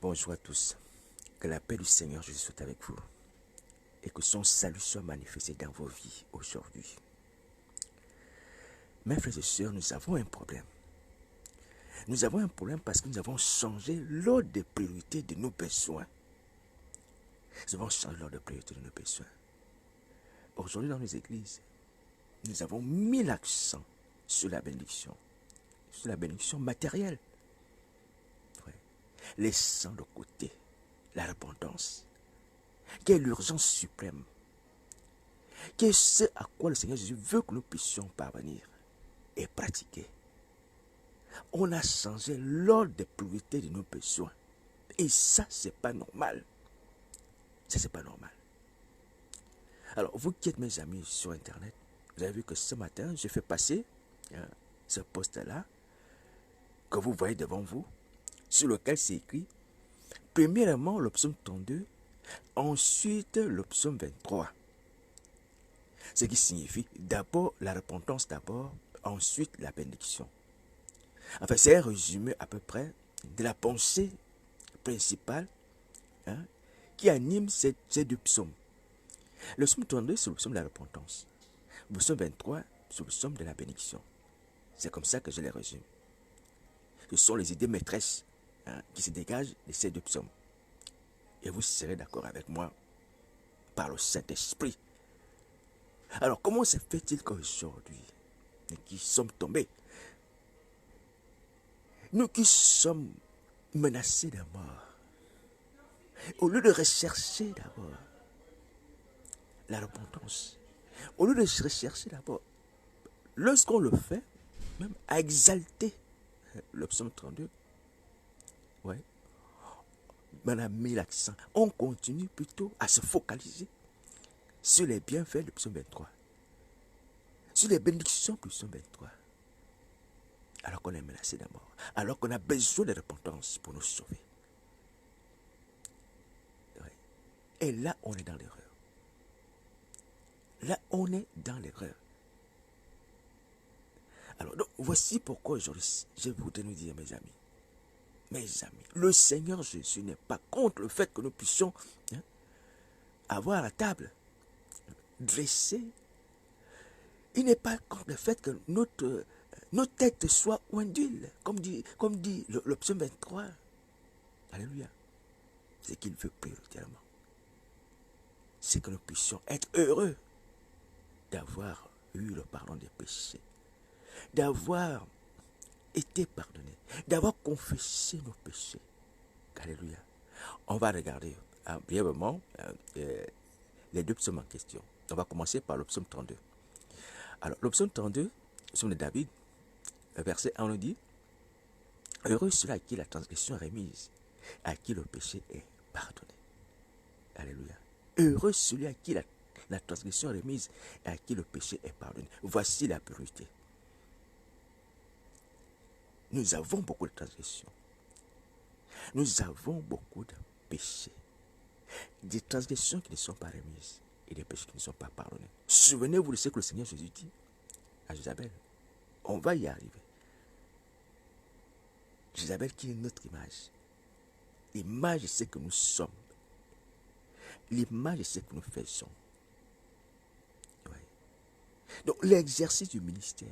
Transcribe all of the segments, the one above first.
Bonjour à tous. Que la paix du Seigneur Jésus soit avec vous et que son salut soit manifesté dans vos vies aujourd'hui. Mes frères et sœurs, nous avons un problème. Nous avons un problème parce que nous avons changé l'ordre de priorité de nos besoins. Nous avons changé l'ordre de priorité de nos besoins. Aujourd'hui, dans nos églises, nous avons mis l'accent sur la bénédiction matérielle. Ouais. Laissant de côté la repentance, qui est l'urgence suprême, qui est ce à quoi le Seigneur Jésus veut que nous puissions parvenir et pratiquer. On a changé l'ordre de priorité de nos besoins. Et ça, c'est pas normal. Ça, c'est pas normal. Alors, vous qui êtes mes amis sur Internet, vous avez vu que ce matin, j'ai fait passer ce post-là, que vous voyez devant vous, sur lequel c'est écrit, premièrement, le psaume 32, ensuite, le psaume 23. Ce qui signifie d'abord la repentance, d'abord, ensuite la bénédiction. Enfin, c'est un résumé à peu près de la pensée principale qui anime ces deux psaumes. Le psaume 32, c'est le psaume de la repentance. Le psaume 23, c'est le psaume de la bénédiction. C'est comme ça que je les résume. Ce sont les idées maîtresses qui se dégagent de ces deux psaumes. Et vous serez d'accord avec moi par le Saint-Esprit. Alors, comment se fait-il qu'aujourd'hui, nous qui sommes tombés, nous qui sommes menacés de mort, au lieu de rechercher d'abord la repentance, au lieu de rechercher d'abord, lorsqu'on le fait, même à exalter le psaume 32, ouais, on a mis l'accent. On continue plutôt à se focaliser sur les bienfaits du psaume 23, sur les bénédictions du psaume 23, alors qu'on est menacé de mort, alors qu'on a besoin de repentance pour nous sauver. Ouais. Et là, on est dans l'erreur. Là, on est dans l'erreur. Alors, donc, voici pourquoi aujourd'hui, je voudrais nous dire, mes amis, le Seigneur Jésus n'est pas contre le fait que nous puissions avoir la table dressée. Il n'est pas contre le fait que nos têtes soient oint d'huile, comme dit le psaume 23. Alléluia. Ce qu'il veut prioritairement, c'est que nous puissions être heureux d'avoir eu le pardon des péchés, d'avoir été pardonné, d'avoir confessé nos péchés. Alléluia. On va regarder brièvement les deux psaumes en question. On va commencer par le psaume 32. Alors, le psaume 32, le psaume de David, verset 1 nous dit, heureux celui à qui la transgression est remise, à qui le péché est pardonné. Alléluia. Heureux celui à qui la transgression est remise, et à qui le péché est pardonné. Voici la priorité. Nous avons beaucoup de transgressions. Nous avons beaucoup de péchés. Des transgressions qui ne sont pas remises et des péchés qui ne sont pas pardonnés. Souvenez-vous de ce que le Seigneur Jésus dit à Jézabel. On va y arriver. Jézabel qui est notre image. L'image de ce que nous sommes. L'image de ce que nous faisons. Oui. Donc l'exercice du ministère,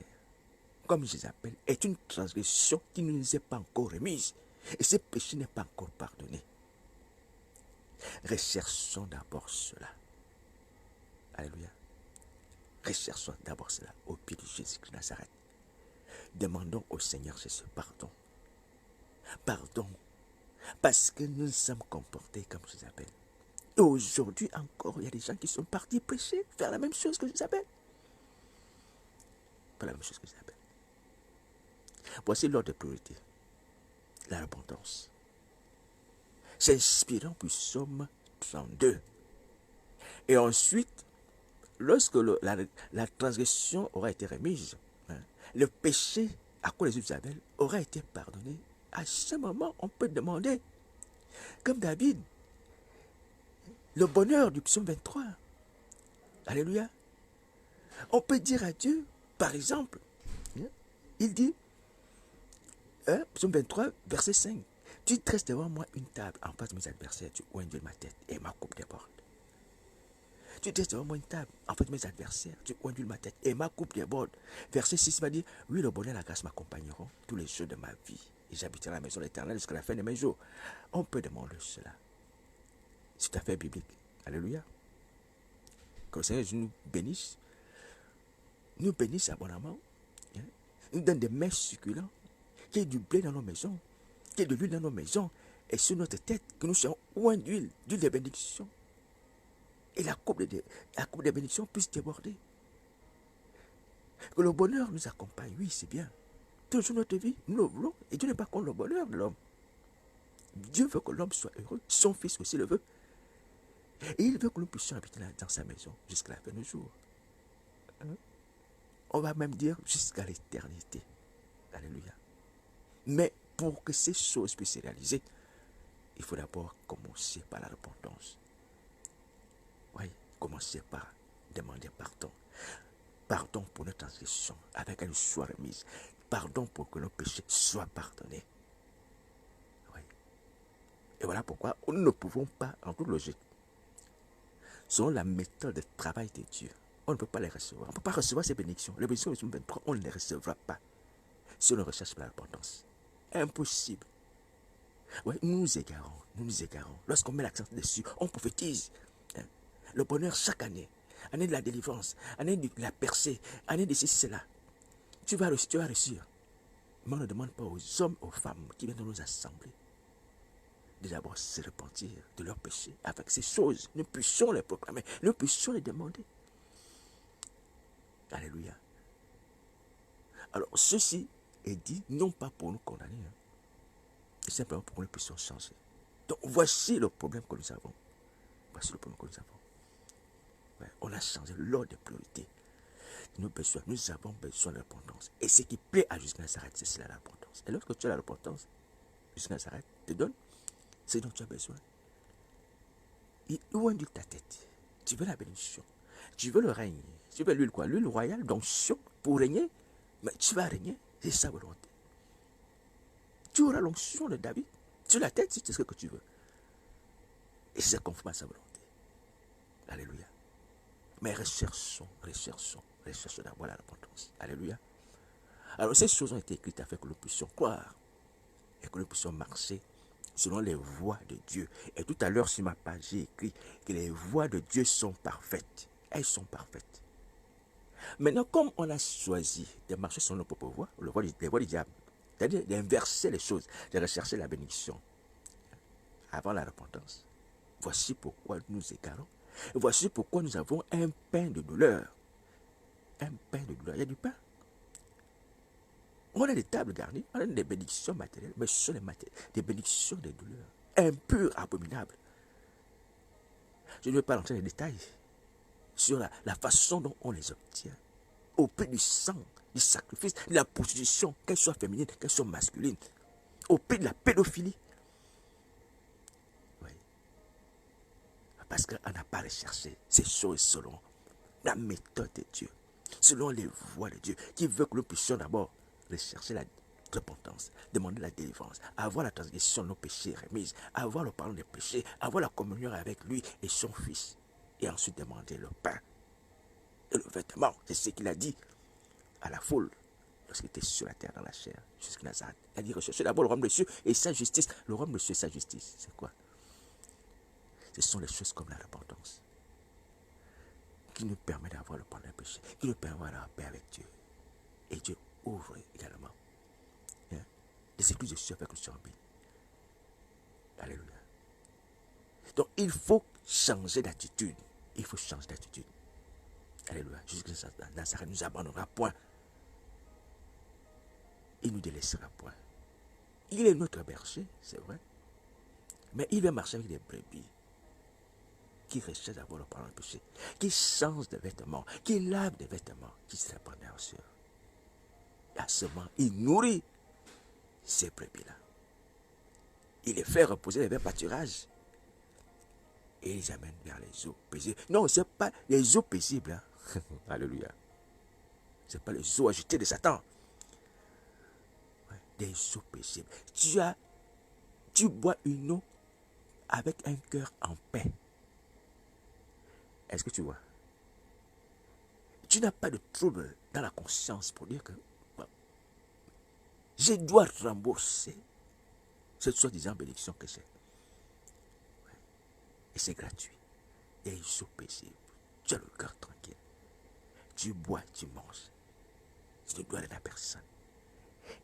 comme je les appelle, est une transgression qui ne nous est pas encore remise. Et ce péché n'est pas encore pardonné. Recherchons d'abord cela. Alléluia. Recherchons d'abord cela au pied de Jésus-Christ de Nazareth. Demandons au Seigneur Jésus pardon. Pardon. Parce que nous sommes comportés comme je les appelle. Et aujourd'hui encore, il y a des gens qui sont partis prêcher, faire la même chose que je les appelle. Faire la même chose que je les appelle. Voici l'ordre de priorité. La repentance. S'inspirant du psaume 32. Et ensuite, lorsque la transgression aura été remise, le péché à quoi les Isabelle aura été pardonné, à ce moment, on peut demander, comme David, le bonheur du psaume 23. Alléluia. On peut dire à Dieu, par exemple, il dit, psaume 23, verset 5, Tu dresses devant moi une table en face de mes adversaires, tu oins de ma tête et ma coupe déborde. Tu dresses devant moi une table en face de mes adversaires, tu oins de ma tête et ma coupe déborde. Verset 6 va dire, oui, le bonheur et la grâce m'accompagneront tous les jours de ma vie et j'habiterai dans la maison de l'Éternel jusqu'à la fin de mes jours. On peut demander cela. C'est tout à fait biblique. Alléluia. Que le Seigneur nous bénisse abondamment, hein, nous donne des mets succulents, qu'il y ait du blé dans nos maisons, qu'il y ait de l'huile dans nos maisons, et sur notre tête, que nous soyons oints d'huile de bénédiction. Et la coupe des bénédictions puisse déborder. Que le bonheur nous accompagne, oui, c'est bien. Tout le jour de notre vie, nous le voulons, et Dieu n'est pas contre le bonheur de l'homme. Dieu veut que l'homme soit heureux, son fils aussi le veut. Et il veut que nous puissions habiter dans sa maison jusqu'à la fin de nos jours. On va même dire jusqu'à l'éternité. Alléluia. Mais pour que ces choses puissent se réaliser, il faut d'abord commencer par la repentance. Oui, commencer par demander pardon. Pardon pour notre transgression, avec qu'elle soit remise. Pardon pour que nos péchés soient pardonnés. Oui. Et voilà pourquoi nous ne pouvons pas, en toute logique, selon la méthode de travail de Dieu, on ne peut pas les recevoir. On ne peut pas recevoir ces bénédictions. Les bénédictions de 23, on ne les recevra pas si on ne recherche pas la repentance. Impossible. Oui, nous nous égarons. Lorsqu'on met l'accent dessus, on prophétise. Le bonheur chaque année. Année de la délivrance, année de la percée, année de ceci, cela. Tu vas réussir. Mais on ne demande pas aux hommes, aux femmes qui viennent dans nos assemblées de d'abord se repentir de leurs péchés. Avec ces choses, nous puissions les proclamer, nous puissions les demander. Alléluia. Alors, ceci est dit non pas pour nous condamner, mais simplement pour que nous puissions changer. Donc, voici le problème que nous avons. Voici le problème que nous avons. Ouais, on a changé l'ordre de priorité. Nous avons besoin de repentance. Et ce qui plaît à Jésus Nazareth, c'est cela la repentance. Et lorsque tu as la repentance, Jésus Nazareth te donne ce dont tu as besoin. Il ouvre ta tête. Tu veux la bénédiction. Tu veux le règne. Tu veux l'huile quoi? L'huile royale, d'onction pour régner. Mais tu vas régner. C'est sa volonté. Tu auras l'onction de David sur la tête si c'est ce que tu veux. Et c'est conforme à sa volonté. Alléluia. Mais recherchons d'abord la repentance. Alléluia. Alors ces choses ont été écrites afin que nous puissions croire et que nous puissions marcher selon les voies de Dieu. Et tout à l'heure sur ma page, j'ai écrit que les voies de Dieu sont parfaites. Elles sont parfaites. Maintenant, comme on a choisi de marcher selon nos propres voies, les voies du diable, c'est-à-dire d'inverser les choses, de rechercher la bénédiction avant la repentance, voici pourquoi nous nous égarons. Voici pourquoi nous avons un pain de douleur. Un pain de douleur. Il y a du pain. On a des tables garnies, on a des bénédictions matérielles, mais ce sont des bénédictions de douleur. Impures, abominables. Je ne vais pas rentrer dans les détails sur la façon dont on les obtient. Au prix du sang, du sacrifice, de la prostitution, qu'elle soit féminine, qu'elle soit masculine. Au prix de la pédophilie. Oui. Parce qu'on n'a pas recherché ces choses selon la méthode de Dieu, selon les voies de Dieu, qui veut que nous puissions d'abord rechercher la repentance, demander la délivrance, avoir la transgression de nos péchés remise, avoir le pardon des péchés, avoir la communion avec lui et son fils, et ensuite demander le pain et le vêtement. C'est ce qu'il a dit à la foule lorsqu'il était sur la terre dans la chair, jusqu'à Nazareth. Il a dit recherchez d'abord le royaume de Dieu et sa justice. Le royaume de Dieu et sa justice, c'est quoi? Ce sont les choses comme la repentance qui nous permet d'avoir le pardon des péchés, qui nous permet d'avoir la paix avec Dieu. Et Dieu ouvre également les écluses de cieux avec le surbi. Alléluia. Donc il faut changer d'attitude. Il faut changer d'attitude. Alléluia. Jésus-Christ Nazareth ne nous abandonnera point. Il ne nous délaissera point. Il est notre berger, c'est vrai. Mais il va marcher avec des brebis qui recherchent d'abord le pardon du péché, qui changent de vêtements, qui lavent des vêtements, qui se répandent en sueur. Et à ce moment, il nourrit ces brebis-là. Il les fait reposer dans les verts pâturages. Et il les amène vers les eaux paisibles. Non, ce n'est pas les eaux paisibles. Hein. Alléluia. Ce n'est pas les eaux agitées de Satan. Ouais, des eaux paisibles. Tu as Tu bois une eau avec un cœur en paix. Est-ce que tu vois? Tu n'as pas de trouble dans la conscience pour dire que bon, je dois rembourser cette soi-disant bénédiction que j'ai. Et c'est gratuit. Et ils sont paisibles. Tu as le cœur tranquille. Tu bois, tu manges. Tu ne dois rien à personne.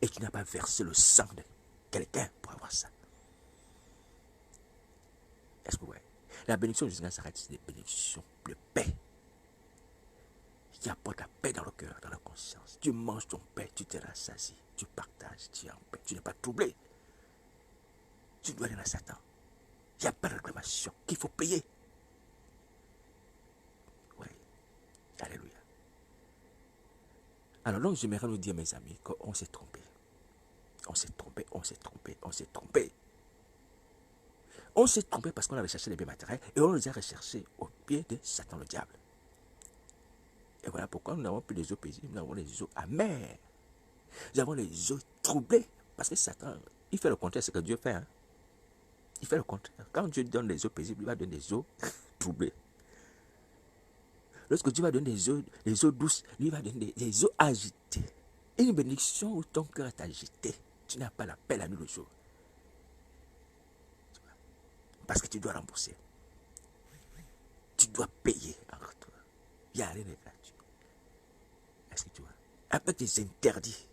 Et tu n'as pas versé le sang de quelqu'un pour avoir ça. Est-ce que vous voyez? La bénédiction du Seigneur s'arrête, c'est des bénédictions de paix. Qui apportent la paix dans le cœur, dans la conscience. Tu manges ton pain, tu te rassasies, tu partages, tu es en paix, tu n'es pas troublé. Tu dois rien à Satan. Il n'y a pas de réclamation qu'il faut payer. Oui. Alléluia. Alors donc, j'aimerais nous dire, mes amis, qu'on s'est trompé. On s'est trompé, on s'est trompé, on s'est trompé. On s'est trompé parce qu'on a recherché les biens matériels et on les a recherchés au pied de Satan, le diable. Et voilà pourquoi nous n'avons plus les eaux paisibles, nous avons les eaux amères. Nous avons les eaux troublées. Parce que Satan, il fait le contraire de ce que Dieu fait. Hein. Il fait le contraire. Quand Dieu donne les eaux paisibles, il va donner des eaux troublées. Lorsque Dieu va donner les eaux douces, lui va donner des eaux agitées. Et une bénédiction où ton cœur est agité, tu n'as pas la paix la nuit le jour. Parce que tu dois rembourser. Tu dois payer en retour. Il n'y a rien de gratuit. Est-ce que tu vois? Avec des interdits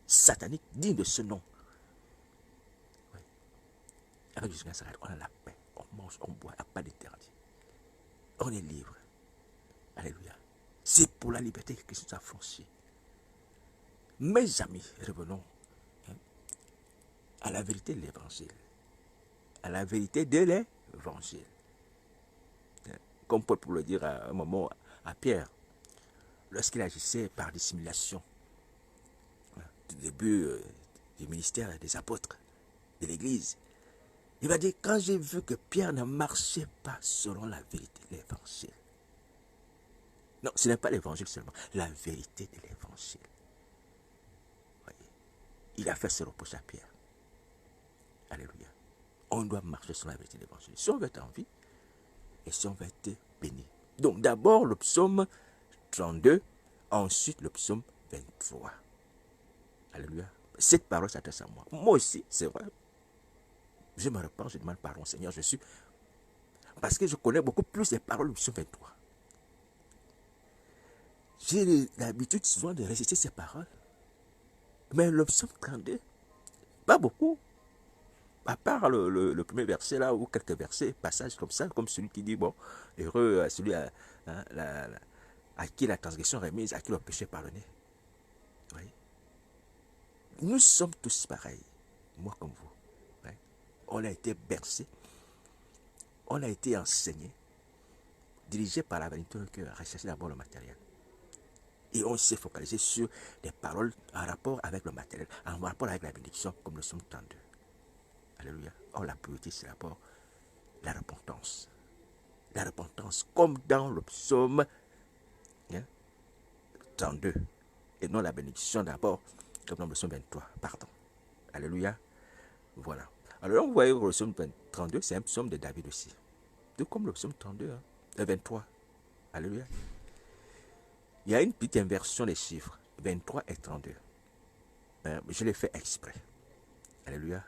sataniques dignes de ce nom. Oui. Avec du Seigneur, on a la paix. On mange, on boit, il n'y a pas d'interdit. On est libre. Alléluia. C'est pour la liberté que Christ a franchi. Mes amis, revenons à la vérité de l'évangile. À la vérité de l'évangile. Comme Paul pour le dire à un moment à Pierre, lorsqu'il agissait par dissimulation, du début du ministère des apôtres, de l'Église, il va dire, quand j'ai vu que Pierre ne marchait pas selon la vérité de l'évangile. Non, ce n'est pas l'évangile seulement, la vérité de l'évangile. Il a fait ce reproche à Pierre. Alléluia. On doit marcher sur la vérité de l'évangile. Si on veut être en vie, et si on veut être béni. Donc d'abord le psaume 32, ensuite le psaume 23. Alléluia. Cette parole s'adresse à moi. Moi aussi, c'est vrai. Je me repens, je demande pardon, Seigneur, je suis. Parce que je connais beaucoup plus les paroles du psaume 23. J'ai l'habitude souvent de réciter ces paroles. Mais le psaume 32, pas beaucoup. À part le premier verset là, ou quelques versets, passages comme ça, comme celui qui dit, bon, heureux celui à qui la transgression remise, à qui le péché pardonné. Oui. Nous sommes tous pareils, moi comme vous. Oui. On a été bercés, on a été enseigné, dirigé par la vanité de cœur, à rechercher d'abord le matériel. Et on s'est focalisé sur des paroles en rapport avec le matériel, en rapport avec la bénédiction, comme le psaume 32. Alléluia. Or, la pureté, c'est d'abord la repentance. La repentance, comme dans le psaume 32. Et non la bénédiction d'abord, comme dans le psaume 23. Pardon. Alléluia. Voilà. Alors, vous voyez, le psaume 32, c'est un psaume de David aussi. Tout comme le psaume 32, 23. Alléluia. Il y a une petite inversion des chiffres, 23 et 32. Je l'ai fait exprès. Alléluia.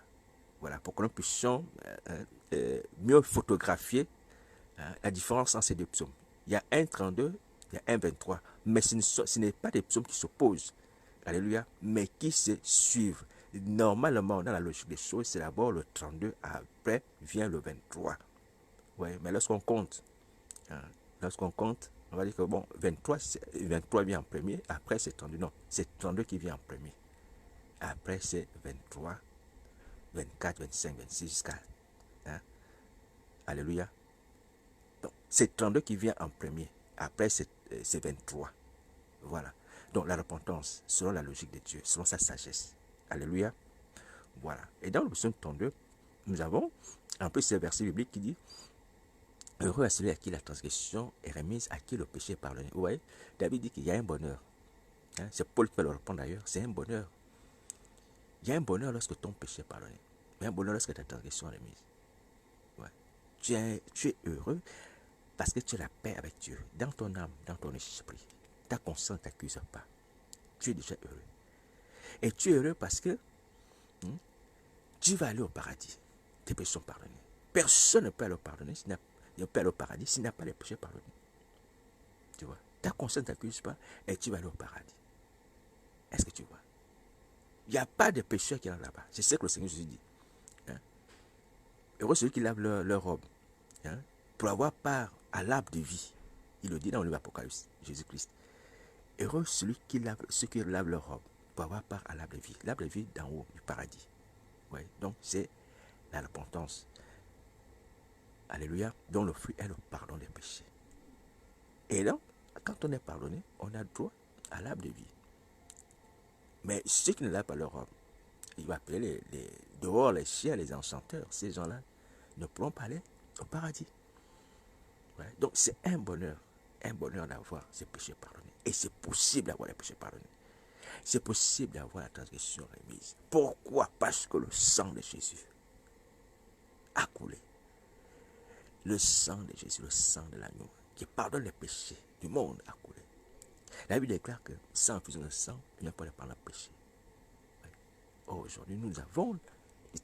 Voilà, pour que nous puissions mieux photographier la différence entre ces deux psaumes. Il y a un 32, il y a un 23. Mais ce n'est pas des psaumes qui s'opposent. Alléluia. Mais qui se suivent. Normalement, dans la logique des choses, c'est d'abord le 32, après vient le 23. Ouais, mais lorsqu'on compte, on va dire que bon, 23 vient en premier, après c'est 32. Non, c'est 32 qui vient en premier. Après c'est 23, 24, 25, 26 jusqu'à... Alléluia. Donc, c'est 32 qui vient en premier. Après, c'est 23. Voilà. Donc, la repentance, selon la logique de Dieu, selon sa sagesse. Alléluia. Voilà. Et dans le psaume 32, nous avons en plus ce verset biblique qui dit heureux à celui à qui la transgression est remise, à qui le péché est pardonné. Vous voyez, David dit qu'il y a un bonheur. C'est Paul qui va le répondre d'ailleurs. C'est un bonheur. Il y a un bonheur lorsque ton péché est pardonné. Mais un bonheur lorsque ta transgression est remise. Ouais. Tu es heureux parce que tu as la paix avec Dieu, dans ton âme, dans ton esprit. Ta conscience ne t'accuse pas. Tu es déjà heureux. Et tu es heureux parce que tu vas aller au paradis. Tes péchés sont pardonnés. Personne ne peut aller au paradis s'il n'a pas les péchés pardonnés. Tu vois, ta conscience ne t'accuse pas et tu vas aller au paradis. Est-ce que tu vois? Il n'y a pas de pécheurs qui sont là-bas. C'est ce que le Seigneur Jésus dit. Hein? Heureux celui qui lave leur robe, hein, pour avoir part à l'arbre de vie. Il le dit dans le livre Apocalypse, Jésus-Christ. Heureux ceux qui lavent leur robe pour avoir part à l'arbre de vie. L'arbre de vie d'en haut, du paradis. Ouais, donc c'est la repentance. Alléluia. Dont le fruit est le pardon des péchés. Et là, quand on est pardonné, on a droit à l'arbre de vie. Mais ceux qui ne lavent pas leur robe, il va appeler dehors les chiens, les enchanteurs. Ces gens-là ne pourront pas aller au paradis. Ouais. Donc c'est un bonheur d'avoir ces péchés pardonnés. Et c'est possible d'avoir les péchés pardonnés. C'est possible d'avoir la transgression remise. Pourquoi? Parce que le sang de Jésus a coulé. Le sang de Jésus, le sang de l'agneau, qui pardonne les péchés du monde, a coulé. La Bible déclare que sans infusion de sang, il n'y a pas de pardon de péché. Ouais. Aujourd'hui, nous avons le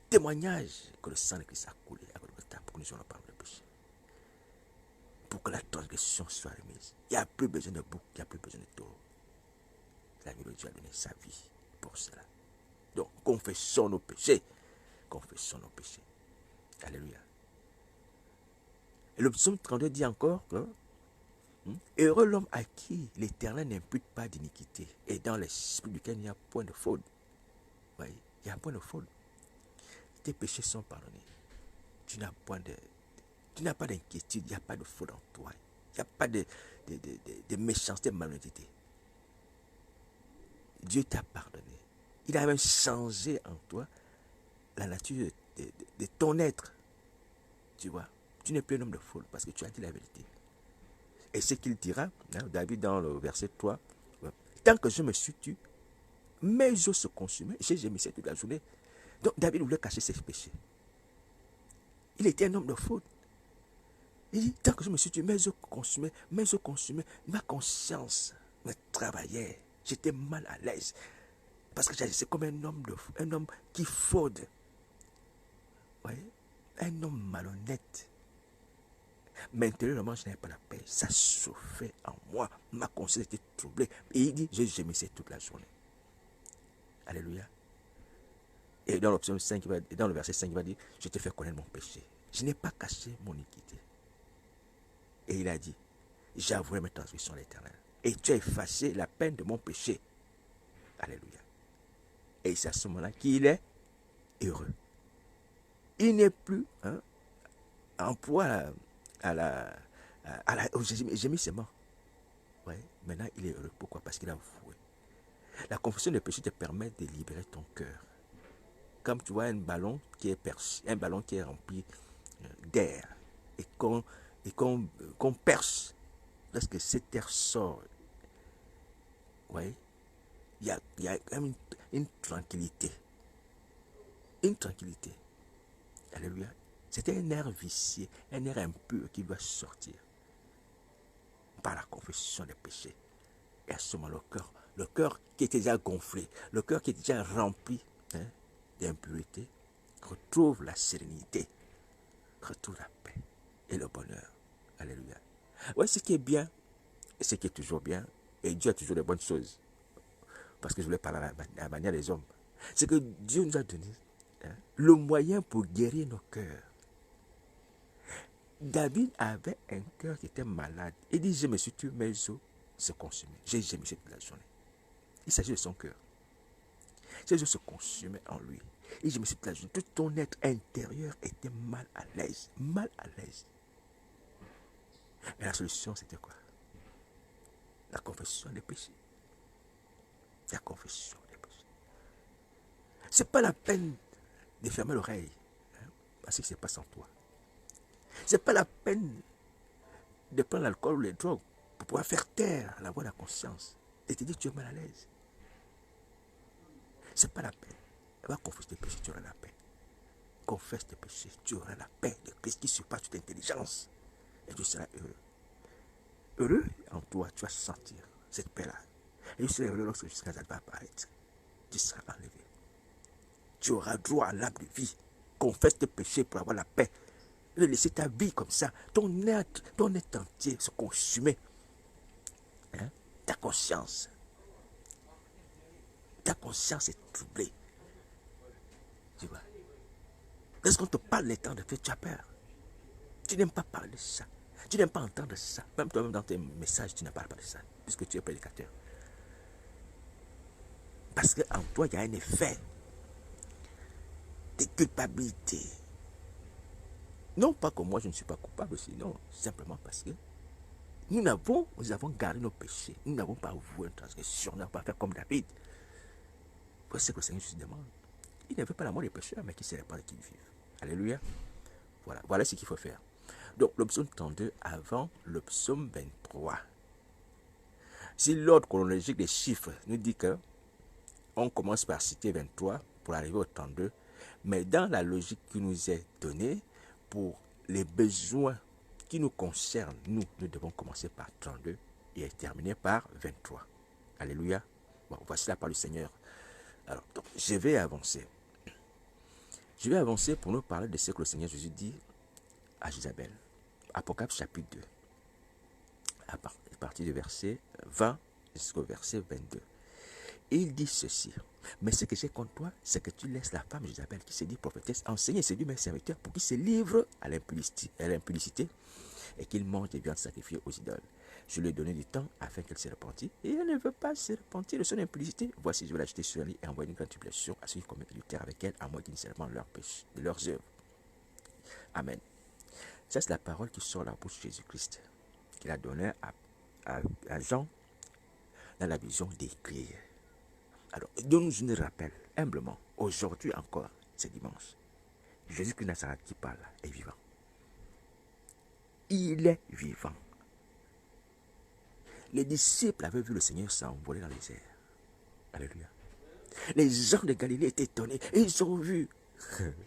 témoignage que le sang de Christ a coulé à Golgotha pour que nous ayons le pardon de péché. Pour que la transgression soit remise. Il n'y a plus besoin de bouc, il n'y a plus besoin de taureau. L'agneau de Dieu a donné sa vie pour cela. Donc, confessons nos péchés. Confessons nos péchés. Alléluia. Et le psaume 32 dit encore que heureux l'homme à qui l'Éternel n'impute pas d'iniquité et dans l'esprit duquel il n'y a point de faute. Oui, il y a point de faute. Tes péchés sont pardonnés. Tu n'as pas d'inquiétude, il n'y a pas de faute en toi. Il n'y a pas de méchanceté, de malhonnêteté. Dieu t'a pardonné. Il a même changé en toi la nature de ton être. Tu vois, tu n'es plus un homme de faute parce que tu as dit la vérité. Et ce qu'il dira, hein, David dans le verset 3, tant que je me suis tué, mes os se consumaient, j'ai gémissé toute la journée. Donc David voulait cacher ses péchés. Il était un homme de faute. Il dit, tant que je me suis tué, mes os consumaient, ma conscience me travaillait. J'étais mal à l'aise. Parce que j'agissais comme un homme qui fraude. Vous voyez? Un homme malhonnête. Maintenant, je n'avais pas la paix. Ça souffrait en moi. Ma conscience était troublée. Et il dit, je gémissais toute la journée. Alléluia. Et dans le verset 5, il va dire, je t'ai fait connaître mon péché. Je n'ai pas caché mon iniquité. Et il a dit, j'ai avoué mes transgressions à l'Éternel. Et tu as effacé la peine de mon péché. Alléluia. Et c'est à ce moment-là qu'il est heureux. Il n'est plus en proie au gémissement. Ouais. Maintenant, il est heureux. Pourquoi? Parce qu'il a avoué. La confession des péchés te permet de libérer ton cœur. Comme tu vois un ballon qui est percé, un ballon qui est rempli d'air et qu'on perce. Lorsque cet air sort, ouais, il y a quand même une tranquillité. Une tranquillité. Alléluia. C'était un air vicié, un air impur qui doit sortir par la confession des péchés. Et à ce moment, le cœur qui était déjà gonflé, le cœur qui était déjà rempli d'impureté, retrouve la sérénité, retrouve la paix et le bonheur. Alléluia. Ouais, ce qui est bien, et ce qui est toujours bien, et Dieu a toujours de bonnes choses, parce que je voulais parler à la manière des hommes, c'est que Dieu nous a donné le moyen pour guérir nos cœurs. David avait un cœur qui était malade. Il dit, je me suis tué, mes os se consumaient. J'ai gémi toute la journée. Il s'agit de son cœur. Ses os se consumaient en lui. Et je me suis dit toute la journée. Tout ton être intérieur était mal à l'aise. Mal à l'aise. Et la solution, c'était quoi? La confession des péchés. La confession des péchés. Ce n'est pas la peine de fermer l'oreille à ce qui se passe en toi. Ce n'est pas la peine de prendre l'alcool ou les drogues pour pouvoir faire taire la voix de la conscience et te dire que tu es mal à l'aise. Ce n'est pas la peine. Va confesser tes péchés, tu auras la paix. confesse tes péchés, tu auras la paix de Christ qui surpasse toute intelligence. Et tu seras heureux. Heureux en toi, tu vas sentir cette paix-là. Et tu seras heureux lorsque jusqu'à ça va apparaître. Tu seras enlevé. Tu auras droit à l'arbre de vie. Confesse tes péchés pour avoir la paix. De laisser ta vie comme ça, ton être entier se consumer. Hein? Ta conscience est troublée. Tu vois. Lorsqu'on te parle des temps de fête, tu as peur. Tu n'aimes pas parler de ça. Tu n'aimes pas entendre ça. Même toi-même dans tes messages, tu ne parles pas de ça, puisque tu es prédicateur. Parce qu'en toi, il y a un effet de culpabilité. Non pas que moi, je ne suis pas coupable aussi, non. Simplement parce que nous avons gardé nos péchés. Nous n'avons pas avoué une transgression. Nous n'avons pas fait comme David. Voici ce que le Seigneur Jésus demande. Il ne veut pas la mort des pécheurs, mais qu'il se répande et qu'ils vivent. Alléluia. Voilà ce qu'il faut faire. Donc, le psaume 32 avant le psaume 23. Si l'ordre chronologique des chiffres nous dit que on commence par citer 23 pour arriver au 32, mais dans la logique qui nous est donnée, pour les besoins qui nous concernent, nous devons commencer par 32 et terminer par 23. Alléluia. Bon, voici la parole du Seigneur. Alors, donc, je vais avancer. Je vais avancer pour nous parler de ce que le Seigneur Jésus dit à Jézabel. Apocalypse chapitre 2. À partir du verset 20 jusqu'au verset 22. Il dit ceci. Mais ce que j'ai contre toi, c'est que tu laisses la femme Jézabel qui se dit prophétesse enseigner et séduire mes serviteurs pour qu'ils se livrent à l'impudicité et qu'ils mangent des viandes sacrifiées aux idoles. Je lui ai donné du temps afin qu'elle se repentisse et elle ne veut pas se repentir de son impudicité. Voici, je vais la jeter sur elle et envoyer une grande tribulation à ceux qui commettent adultère avec elle, à moins qu'ils ne se repentent de leurs œuvres. Amen. Ça, c'est la parole qui sort de la bouche de Jésus-Christ, qu'il a donnée à Jean dans la vision d'écrire. Alors, donne-nous un rappel, humblement, aujourd'hui encore, c'est dimanche. Jésus-Christ de Nazareth qui parle est vivant. Il est vivant. Les disciples avaient vu le Seigneur s'envoler dans les airs. Alléluia. Les gens de Galilée étaient étonnés et ils ont vu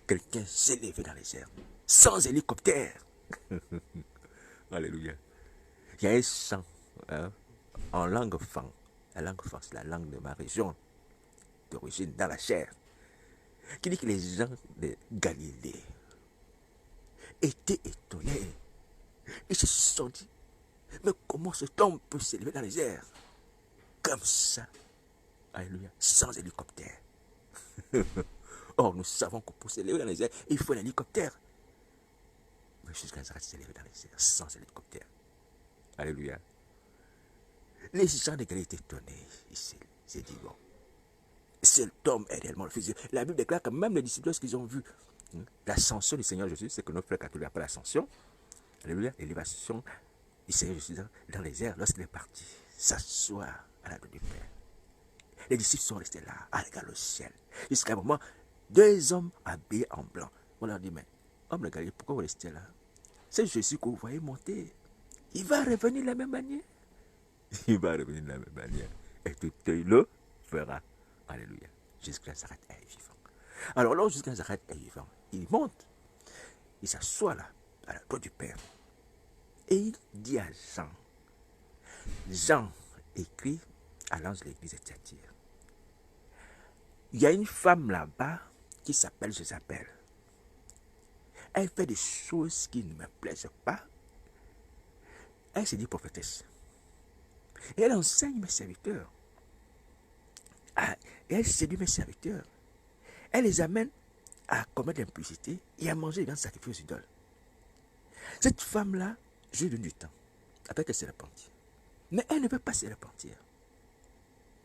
quelqu'un s'élever dans les airs, sans hélicoptère. Alléluia. Il y a un chant en langue fang. La langue fang, c'est la langue de ma région d'origine, dans la chair, qui dit que les gens de Galilée étaient étonnés. Ils se sont dit, mais comment cet homme peut s'élever dans les airs comme ça? Alléluia. Sans hélicoptère. Or, nous savons que pour s'élever dans les airs, il faut un hélicoptère. Mais jusqu'à Nazareth s'est élevé dans les airs sans hélicoptère. Alléluia. Les gens de Galilée étaient étonnés. Ils s'est dit, bon, cet homme est réellement le Fils de Dieu. La Bible déclare que même les disciples, lorsqu'ils ont vu l'ascension du Seigneur Jésus, c'est que nos frères catholiques appellent l'ascension. Alléluia. L'élévation du Seigneur Jésus dans les airs, lorsqu'il est parti s'asseoir à la droite du Père. Les disciples sont restés là, à regarder le ciel. Jusqu'à un moment, deux hommes habillés en blanc. On leur dit, mais homme de Galilée, pourquoi vous restez là? C'est Jésus que vous voyez monter. Il va revenir de la même manière. Il va revenir de la même manière. Et tout œil le fera. Alléluia. Jésus-Christ de Nazareth est vivant. Alors, lorsque Jésus-Christ de Nazareth est vivant, il monte. Il s'assoit là, à la droite du Père. Et il dit à Jean. Jean écrit à l'ange de l'église de Thyatire. Il y a une femme là-bas qui s'appelle Jézabel. Elle fait des choses qui ne me plaisent pas. Elle se dit prophétesse. Et elle enseigne mes serviteurs. Et elle séduit mes serviteurs. Elle les amène à commettre l'impudicité et à manger des viandes sacrifiées aux idoles. Cette femme-là, je lui donne du temps, après qu'elle se repentit. Mais elle ne veut pas se repentir.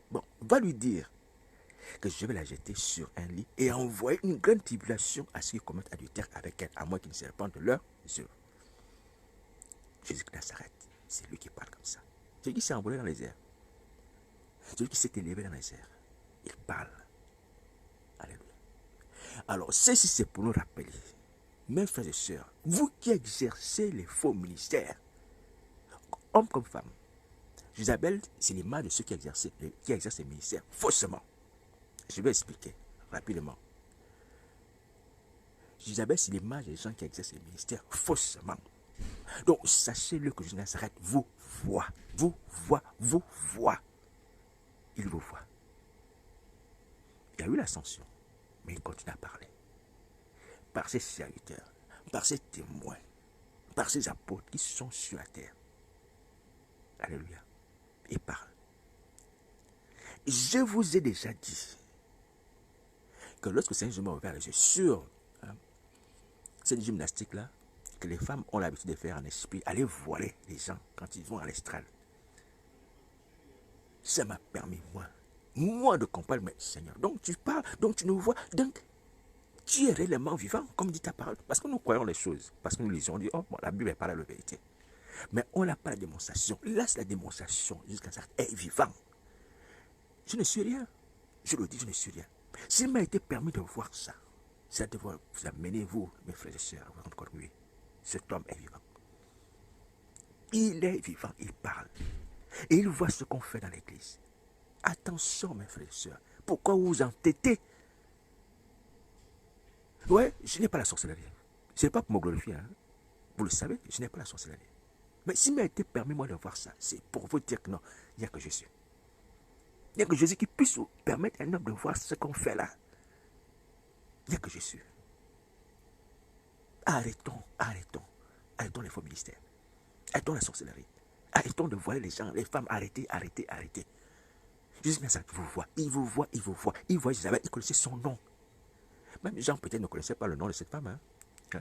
Bon, va lui dire que je vais la jeter sur un lit et envoyer une grande tribulation à ceux qui commettent adultère avec elle, à moins qu'ils ne se repentent de leurs œuvres. Jésus-Christ de Nazareth, c'est lui qui parle comme ça. Celui qui s'est envolé dans les airs. Celui qui s'est élevé dans les airs. Il parle. Alléluia. Alors, ceci c'est pour nous rappeler, mes frères et sœurs, vous qui exercez les faux ministères, hommes comme femmes, Jézabel, c'est l'image de ceux qui exercent les ministères faussement. Je vais expliquer rapidement. Isabelle, c'est l'image des gens qui exercent le ministère faussement. Donc, sachez-le que Jésus de Nazareth vous voit. Vous voit, vous voit. Il vous voit. Il y a eu l'ascension, mais il continue à parler. Par ses serviteurs, par ses témoins, par ses apôtres qui sont sur la terre. Alléluia. Il parle. Je vous ai déjà dit que lorsque le Seigneur Jésus m'a ouvert les yeux sur cette gymnastique-là, que les femmes ont l'habitude de faire en esprit, aller voiler les gens quand ils vont à l'estrade. Ça m'a permis, moi de comprendre, mais Seigneur, donc tu parles, donc tu nous vois, donc tu es réellement vivant, comme dit ta parole. Parce que nous croyons les choses, parce que nous lisons, on dit, oh, bon, la Bible n'est pas la vérité. Mais on n'a pas la démonstration. Là, c'est la démonstration, jusqu'à ça, est vivant. Je ne suis rien. Je le dis, je ne suis rien. S'il m'a été permis de voir ça, ça devrait vous amener, vous, mes frères et sœurs, à vous rendre compte, oui, cet homme est vivant. Il est vivant, il parle. Et il voit ce qu'on fait dans l'église. Attention, mes frères et sœurs. Pourquoi vous vous entêtez? Ouais, je n'ai pas la sorcellerie. Ce n'est pas pour me glorifier. Hein. Vous le savez, je n'ai pas la sorcellerie. Mais s'il m'a été permis, moi, de voir ça, c'est pour vous dire que non, il n'y a que Jésus. Il n'y a que Jésus qui puisse vous permettre à un homme de voir ce qu'on fait là. Il n'y a que Jésus. Arrêtons les faux ministères. Arrêtons la sorcellerie. Arrêtons de voiler les gens, les femmes. Arrêtez. Jésus vous voit, il vous voit. Il voit Isabelle, il connaissait son nom. Même les gens peut-être ne connaissaient pas le nom de cette femme, hein,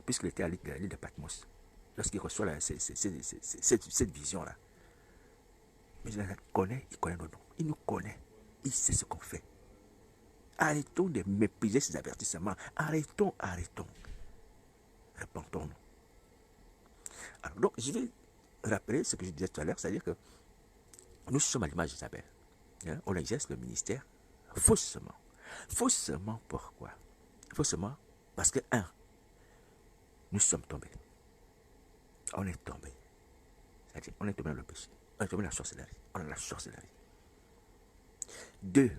puisqu'il était à l'île de Patmos. Lorsqu'il reçoit cette vision-là. Mais il connaît nos noms. Il nous connaît. Il sait ce qu'on fait. Arrêtons de mépriser ces avertissements. Arrêtons. Repentons-nous. Alors, donc, je vais rappeler ce que je disais tout à l'heure, c'est-à-dire que nous sommes à l'image d'Isabelle. Hein, on exerce le ministère faussement. Faussement, pourquoi? Faussement, parce que, nous sommes tombés. On est tombés. C'est-à-dire, on est tombé dans le péché. On est tombé dans la sorcellerie. On a la sorcellerie. 2,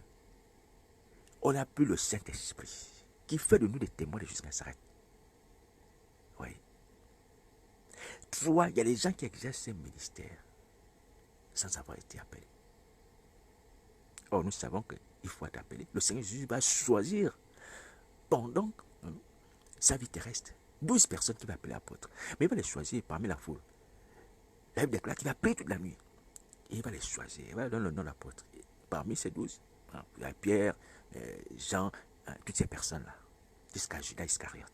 on n'a plus le Saint-Esprit qui fait de nous des témoins de Jésus de Nazareth. Oui. 3, il y a des gens qui exercent ce ministère sans avoir été appelés. Or, nous savons qu'il faut être appelé. Le Seigneur Jésus va choisir pendant sa vie terrestre 12 personnes qu'il va appeler apôtres. Mais il va les choisir parmi la foule. La Bible déclare qu'il va prier toute la nuit. Et il va les choisir. Il va leur donner le nom d'apôtre. Parmi ces 12, il y a Pierre, Jean, toutes ces personnes-là. Jusqu'à Judas Iscariote.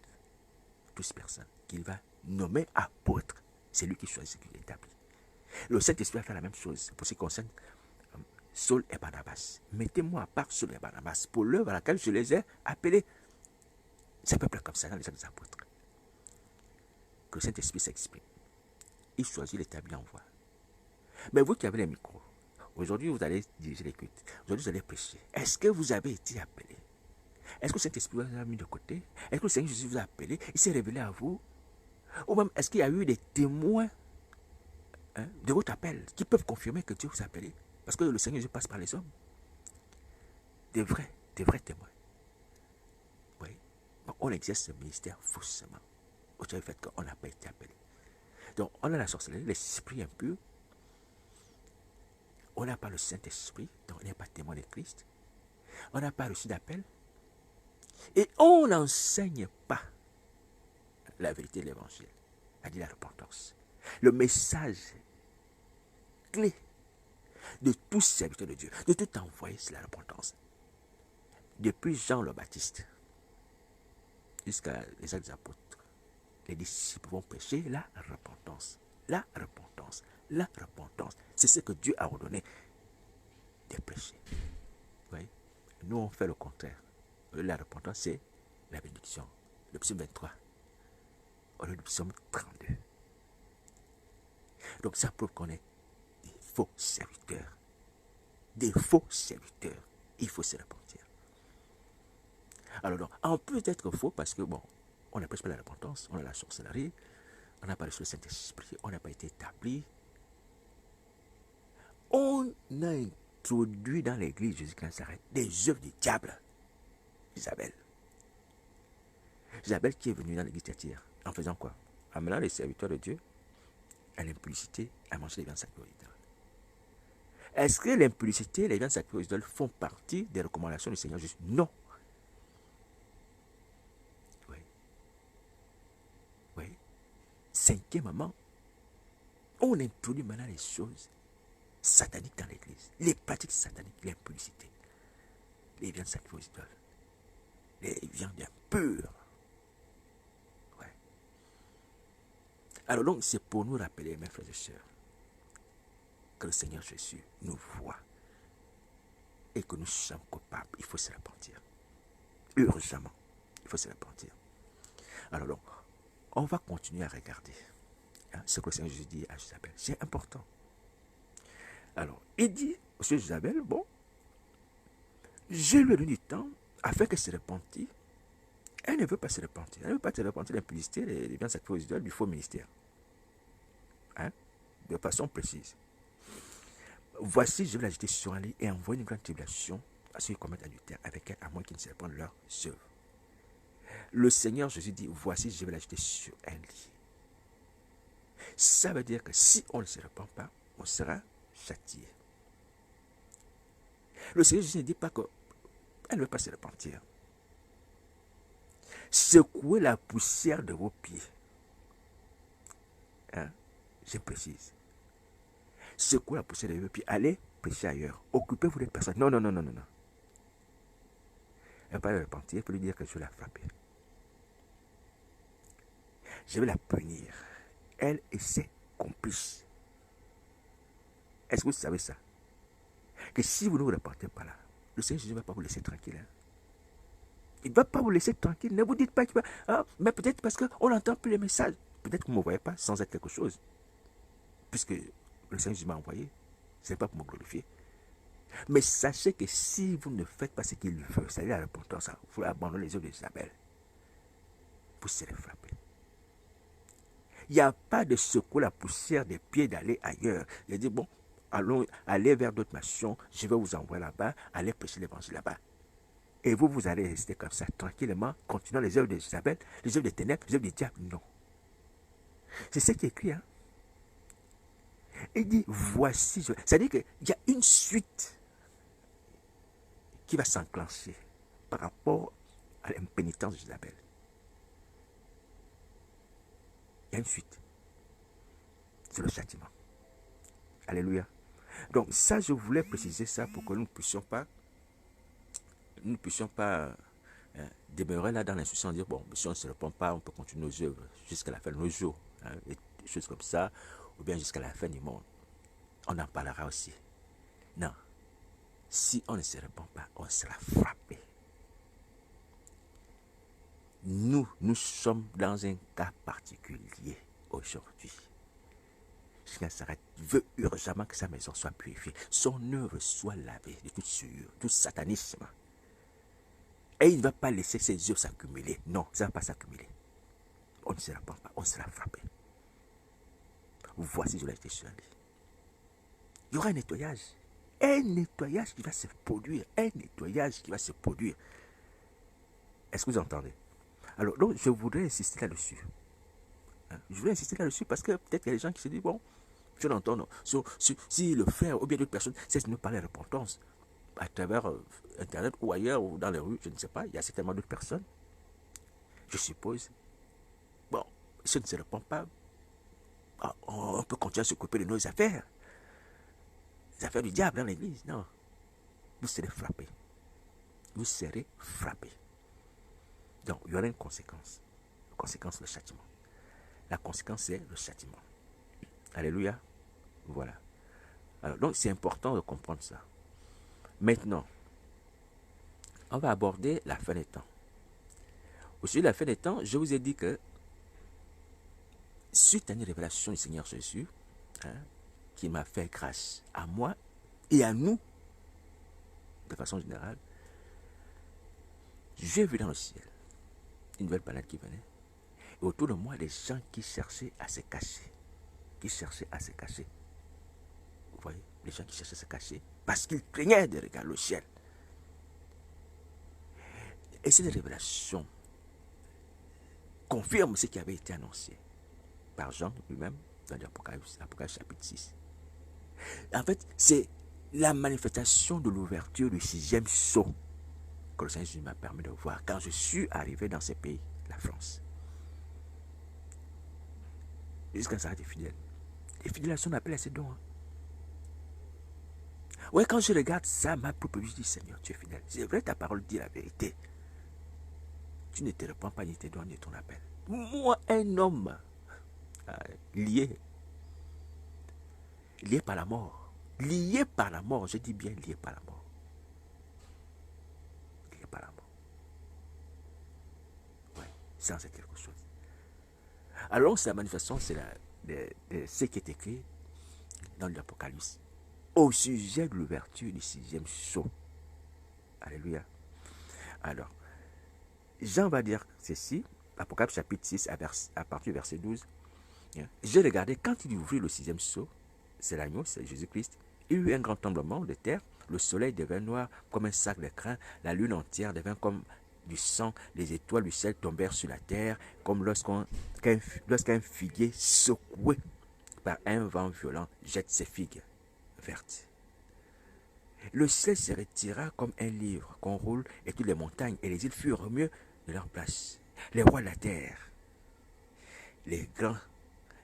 12 personnes qu'il va nommer apôtres. C'est lui qui choisit, qui l'établit. Le Saint-Esprit va faire la même chose pour ce qui concerne Saul et Barnabas. Mettez-moi à part Saul et Barnabas pour l'œuvre à laquelle je les ai appelés. C'est un peuple comme ça dans les actes des apôtres. Que le Saint-Esprit s'exprime. Il choisit, l'établit, envoie. Mais vous qui avez les micros, aujourd'hui vous allez diriger les cultes. Aujourd'hui vous allez prêcher. Est-ce que vous avez été appelé? Est-ce que le Saint-Esprit vous a mis de côté? Est-ce que le Seigneur Jésus vous a appelé? Il s'est révélé à vous? Ou même est-ce qu'il y a eu des témoins de votre appel qui peuvent confirmer que Dieu vous a appelé? Parce que le Seigneur Jésus passe par les hommes. Des vrais témoins. Oui. Donc, on exerce ce ministère faussement. Au fait qu'on n'a pas été appelé. Donc, on a la sorcellerie, l'esprit impur. On n'a pas le Saint-Esprit, donc on n'est pas témoin de Christ. On n'a pas reçu d'appel. Et on n'enseigne pas la vérité de l'évangile, c'est-à-dire la repentance. Le message clé de tous serviteurs de Dieu, de tout envoyé, c'est la repentance. Depuis Jean le Baptiste jusqu'à les actes des apôtres, les disciples vont prêcher la repentance. La repentance. La repentance. C'est ce que Dieu a ordonné de prêcher. Oui. Nous, on fait le contraire. La repentance, c'est la bénédiction. Le psaume 23. Au lieu du psaume 32. Donc, ça prouve qu'on est des faux serviteurs. Des faux serviteurs. Il faut se repentir. Alors, donc, on peut être faux parce que, bon, on n'a pas la repentance, on a la sorcellerie, on n'a pas reçu le Saint-Esprit, on n'a pas été établi. On a introduit dans l'église Jésus de Nazareth des œuvres du diable. Isabelle. Isabelle qui est venue dans l'église Thyatire, en faisant quoi? En menant les serviteurs de Dieu à l'impudicité, à manger les viandes sacrées aux idoles. Est-ce que l'impudicité et les viandes sacrées aux idoles font partie des recommandations du Seigneur Jésus? Non. Oui. Oui. Cinquièmement, on introduit maintenant les choses sataniques dans l'église. Les pratiques sataniques, l'impudicité, les viandes sacrées aux idoles, les viandes impures. Ouais. Alors donc, c'est pour nous rappeler, mes frères et sœurs, que le Seigneur Jésus nous voit et que nous sommes coupables. Il faut se repentir. Urgemment, il faut se repentir. Alors donc, on va continuer à regarder ce que le Seigneur Jésus dit à Isabelle. C'est important. Alors, il dit au sujet d'Isabelle, bon, je lui ai donné du temps afin qu'elle se repentisse. Elle ne veut pas se repentir. Elle ne veut pas se repentir de l'impudicité, des viandes sacrées aux idoles, du faux ministère. Hein? De façon précise. Voici, je vais l'ajouter sur un lit et envoyer une grande tribulation à ceux qui commettent adultère avec elle, à moins qu'ils ne se répandent leurs œuvres. Le Seigneur Jésus dit, voici, je vais l'ajouter sur un lit. Ça veut dire que si on ne se repent pas, on sera châtié. Le Seigneur Jésus ne dit pas qu'elle ne veut pas se repentir. Secouez la poussière de vos pieds. Hein? Je précise. Secouez la poussière de vos pieds. Allez prêcher ailleurs. Occupez-vous des personnes. Non, non, non, non, non. Elle ne va pas se repentir. Elle peut lui dire que je vais la frapper. Je vais la punir. Elle et ses complices. Est-ce que vous savez ça? Que si vous ne vous repentez pas là, le Seigneur Jésus ne va pas vous laisser tranquille. Hein? Il ne va pas vous laisser tranquille. Ne vous dites pas qu'il va... Ah, mais peut-être parce qu'on n'entend plus les messages. Peut-être que vous ne me voyez pas sans être quelque chose. Puisque le Seigneur Jésus m'a envoyé. Ce n'est pas pour me glorifier. Mais sachez que si vous ne faites pas ce qu'il veut, c'est-à-dire la repentance, vous abandonnez les œuvres d'Isabelle, vous serez frappé. Il n'y a pas de secouer la poussière des pieds d'aller ailleurs. Il a dit, bon, allez vers d'autres nations, je vais vous envoyer là-bas, allez prêcher l'évangile là-bas. Et vous, vous allez rester comme ça, tranquillement, continuant les œuvres d'Isabelle, les œuvres des ténèbres, les œuvres des diables. Non. C'est ce qui est écrit. Hein? Il dit, voici. C'est-à-dire qu'il y a une suite qui va s'enclencher par rapport à l'impénitence d'Isabelle. Il y a une suite. C'est le châtiment. Alléluia. Donc ça, je voulais préciser ça pour que nous ne puissions pas demeurer là dans l'insouciance, dire, bon, si on ne se répond pas, on peut continuer nos œuvres jusqu'à la fin de nos jours. Hein, et des choses comme ça, ou bien jusqu'à la fin du monde. On en parlera aussi. Non. Si on ne se répond pas, on sera frappé. Nous sommes dans un cas particulier aujourd'hui. Nazareth veut urgemment que sa maison soit purifiée, son œuvre soit lavée de toute souillure, tout satanisme. Et il ne va pas laisser ses œuvres s'accumuler. Non, ça ne va pas s'accumuler. On ne se répand pas, on sera frappé. Voici, je l'ai été sur lui. Il y aura un nettoyage. Un nettoyage qui va se produire. Un nettoyage qui va se produire. Est-ce que vous entendez? Alors, donc, je voudrais insister là-dessus. Je voudrais insister là-dessus parce que peut-être qu'il y a des gens qui se disent, bon, je l'entends, si le frère ou bien d'autres personnes cessent de nous parler de repentance à travers Internet ou ailleurs ou dans les rues, je ne sais pas, il y a certainement d'autres personnes, je suppose. Bon, si on ne se répand pas, on peut continuer à s'occuper de nos affaires. Les affaires du diable dans l'église, non. Vous serez frappés. Vous serez frappés. Donc, il y aura une conséquence. La conséquence, le châtiment. La conséquence, c'est le châtiment. Alléluia. Voilà. Alors, donc, c'est important de comprendre ça. Maintenant, on va aborder la fin des temps. Au sujet de la fin des temps, je vous ai dit que, suite à une révélation du Seigneur Jésus, qui m'a fait grâce à moi et à nous, de façon générale, j'ai vu dans le ciel une nouvelle planète qui venait. Et autour de moi, des gens qui cherchaient à se cacher. Qui cherchaient à se cacher. Vous voyez, les gens qui cherchaient à se cacher parce qu'ils craignaient de regarder le ciel. Et cette révélation, confirme ce qui avait été annoncé par Jean lui-même dans l'Apocalypse, Apocalypse chapitre 6. En fait, c'est la manifestation de l'ouverture du 6e sceau que le Seigneur Jésus m'a permis de voir quand je suis arrivé dans ce pays, la France. Jusqu'à ça, des fidèles. Les fidèles sont appelés à ces dons. Ouais, quand je regarde ça, ma propre vie, je dis, Seigneur, tu es fidèle. C'est vrai, ta parole dit la vérité. Tu ne te réponds pas ni te donnes de ton appel. Moi, un homme lié par la mort. Lié par la mort, je dis bien lié par la mort. Lié par la mort. Ouais, ça c'est quelque chose. Alors, c'est la manifestation, c'est ce qui est écrit dans l'Apocalypse. Au sujet de l'ouverture du 6e sceau. Alléluia. Alors, Jean va dire ceci, Apocalypse chapitre 6, à partir du verset 12. J'ai regardé, quand il ouvrit le 6e sceau, c'est l'agneau, c'est Jésus-Christ, il y eut un grand tremblement de terre, le soleil devint noir comme un sac de crin, la lune entière devint comme du sang, les étoiles du ciel tombèrent sur la terre, comme lorsqu'un figuier secoué par un vent violent jette ses figues vertes. Le ciel se retira comme un livre qu'on roule, et toutes les montagnes et les îles furent au mieux de leur place. Les rois de la terre, les grands,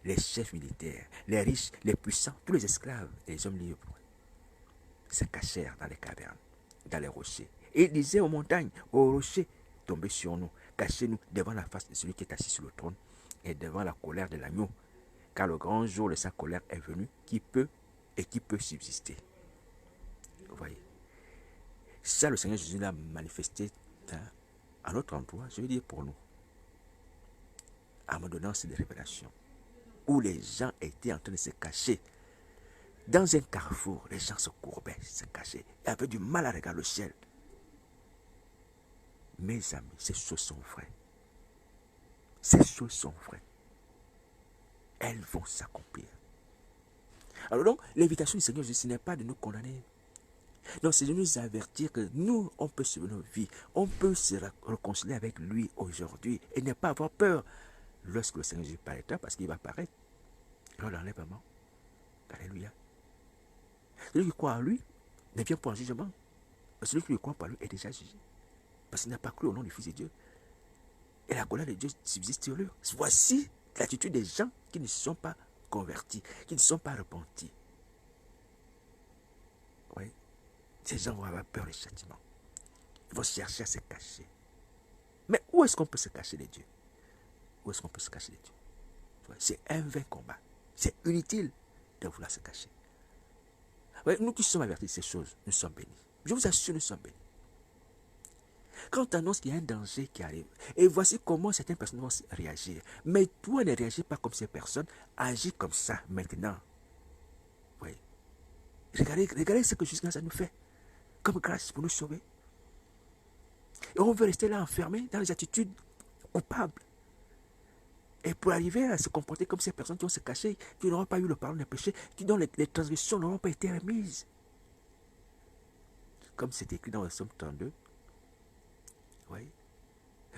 les chefs militaires, les riches, les puissants, tous les esclaves et les hommes libres se cachèrent dans les cavernes, dans les rochers. Et ils disaient aux montagnes, aux rochers, tombez sur nous, cachez-nous devant la face de celui qui est assis sur le trône et devant la colère de l'agneau, car le grand jour de sa colère est venu, qui peut subsister. Vous voyez, ça le Seigneur Jésus l'a manifesté à notre endroit, je veux dire pour nous, en me donnant ces révélations, où les gens étaient en train de se cacher. Dans un carrefour, les gens se courbaient, se cachaient, et avaient du mal à regarder le ciel. Mes amis, ces choses sont vraies. Ces choses sont vraies. Elles vont s'accomplir. Alors donc, l'invitation du Seigneur Jésus, ce n'est pas de nous condamner. Non, c'est de nous avertir que nous, on peut sauver nos vies. On peut se réconcilier avec lui aujourd'hui et ne pas avoir peur lorsque le Seigneur Jésus paraîtra, parce qu'il va apparaître lors de l'enlèvement. Alléluia. Celui qui croit en lui ne vient pas en jugement. Celui qui ne croit pas en lui est déjà jugé. Parce qu'il n'a pas cru au nom du Fils de Dieu. Et la colère de Dieu subsiste sur eux. Voici l'attitude des gens qui ne sont pas convertis, qui ne sont pas repentis. Oui. Ces gens vont avoir peur du châtiment. Ils vont chercher à se cacher. Mais où est-ce qu'on peut se cacher de Dieu? Où est-ce qu'on peut se cacher de Dieu? C'est un vain combat. C'est inutile de vouloir se cacher. Oui, nous qui sommes avertis de ces choses, nous sommes bénis. Je vous assure, nous sommes bénis. Quand on annonce qu'il y a un danger qui arrive, et voici comment certaines personnes vont réagir. Mais toi, ne réagis pas comme ces personnes, agis comme ça maintenant. Oui. Regardez ce que Jésus nous fait, comme grâce pour nous sauver. Et on veut rester là enfermé dans les attitudes coupables. Et pour arriver à se comporter comme ces personnes qui vont se cacher, qui n'auront pas eu le pardon des péchés, dont les transgressions n'auront pas été remises. Comme c'est écrit dans le Psaume 32. Oui.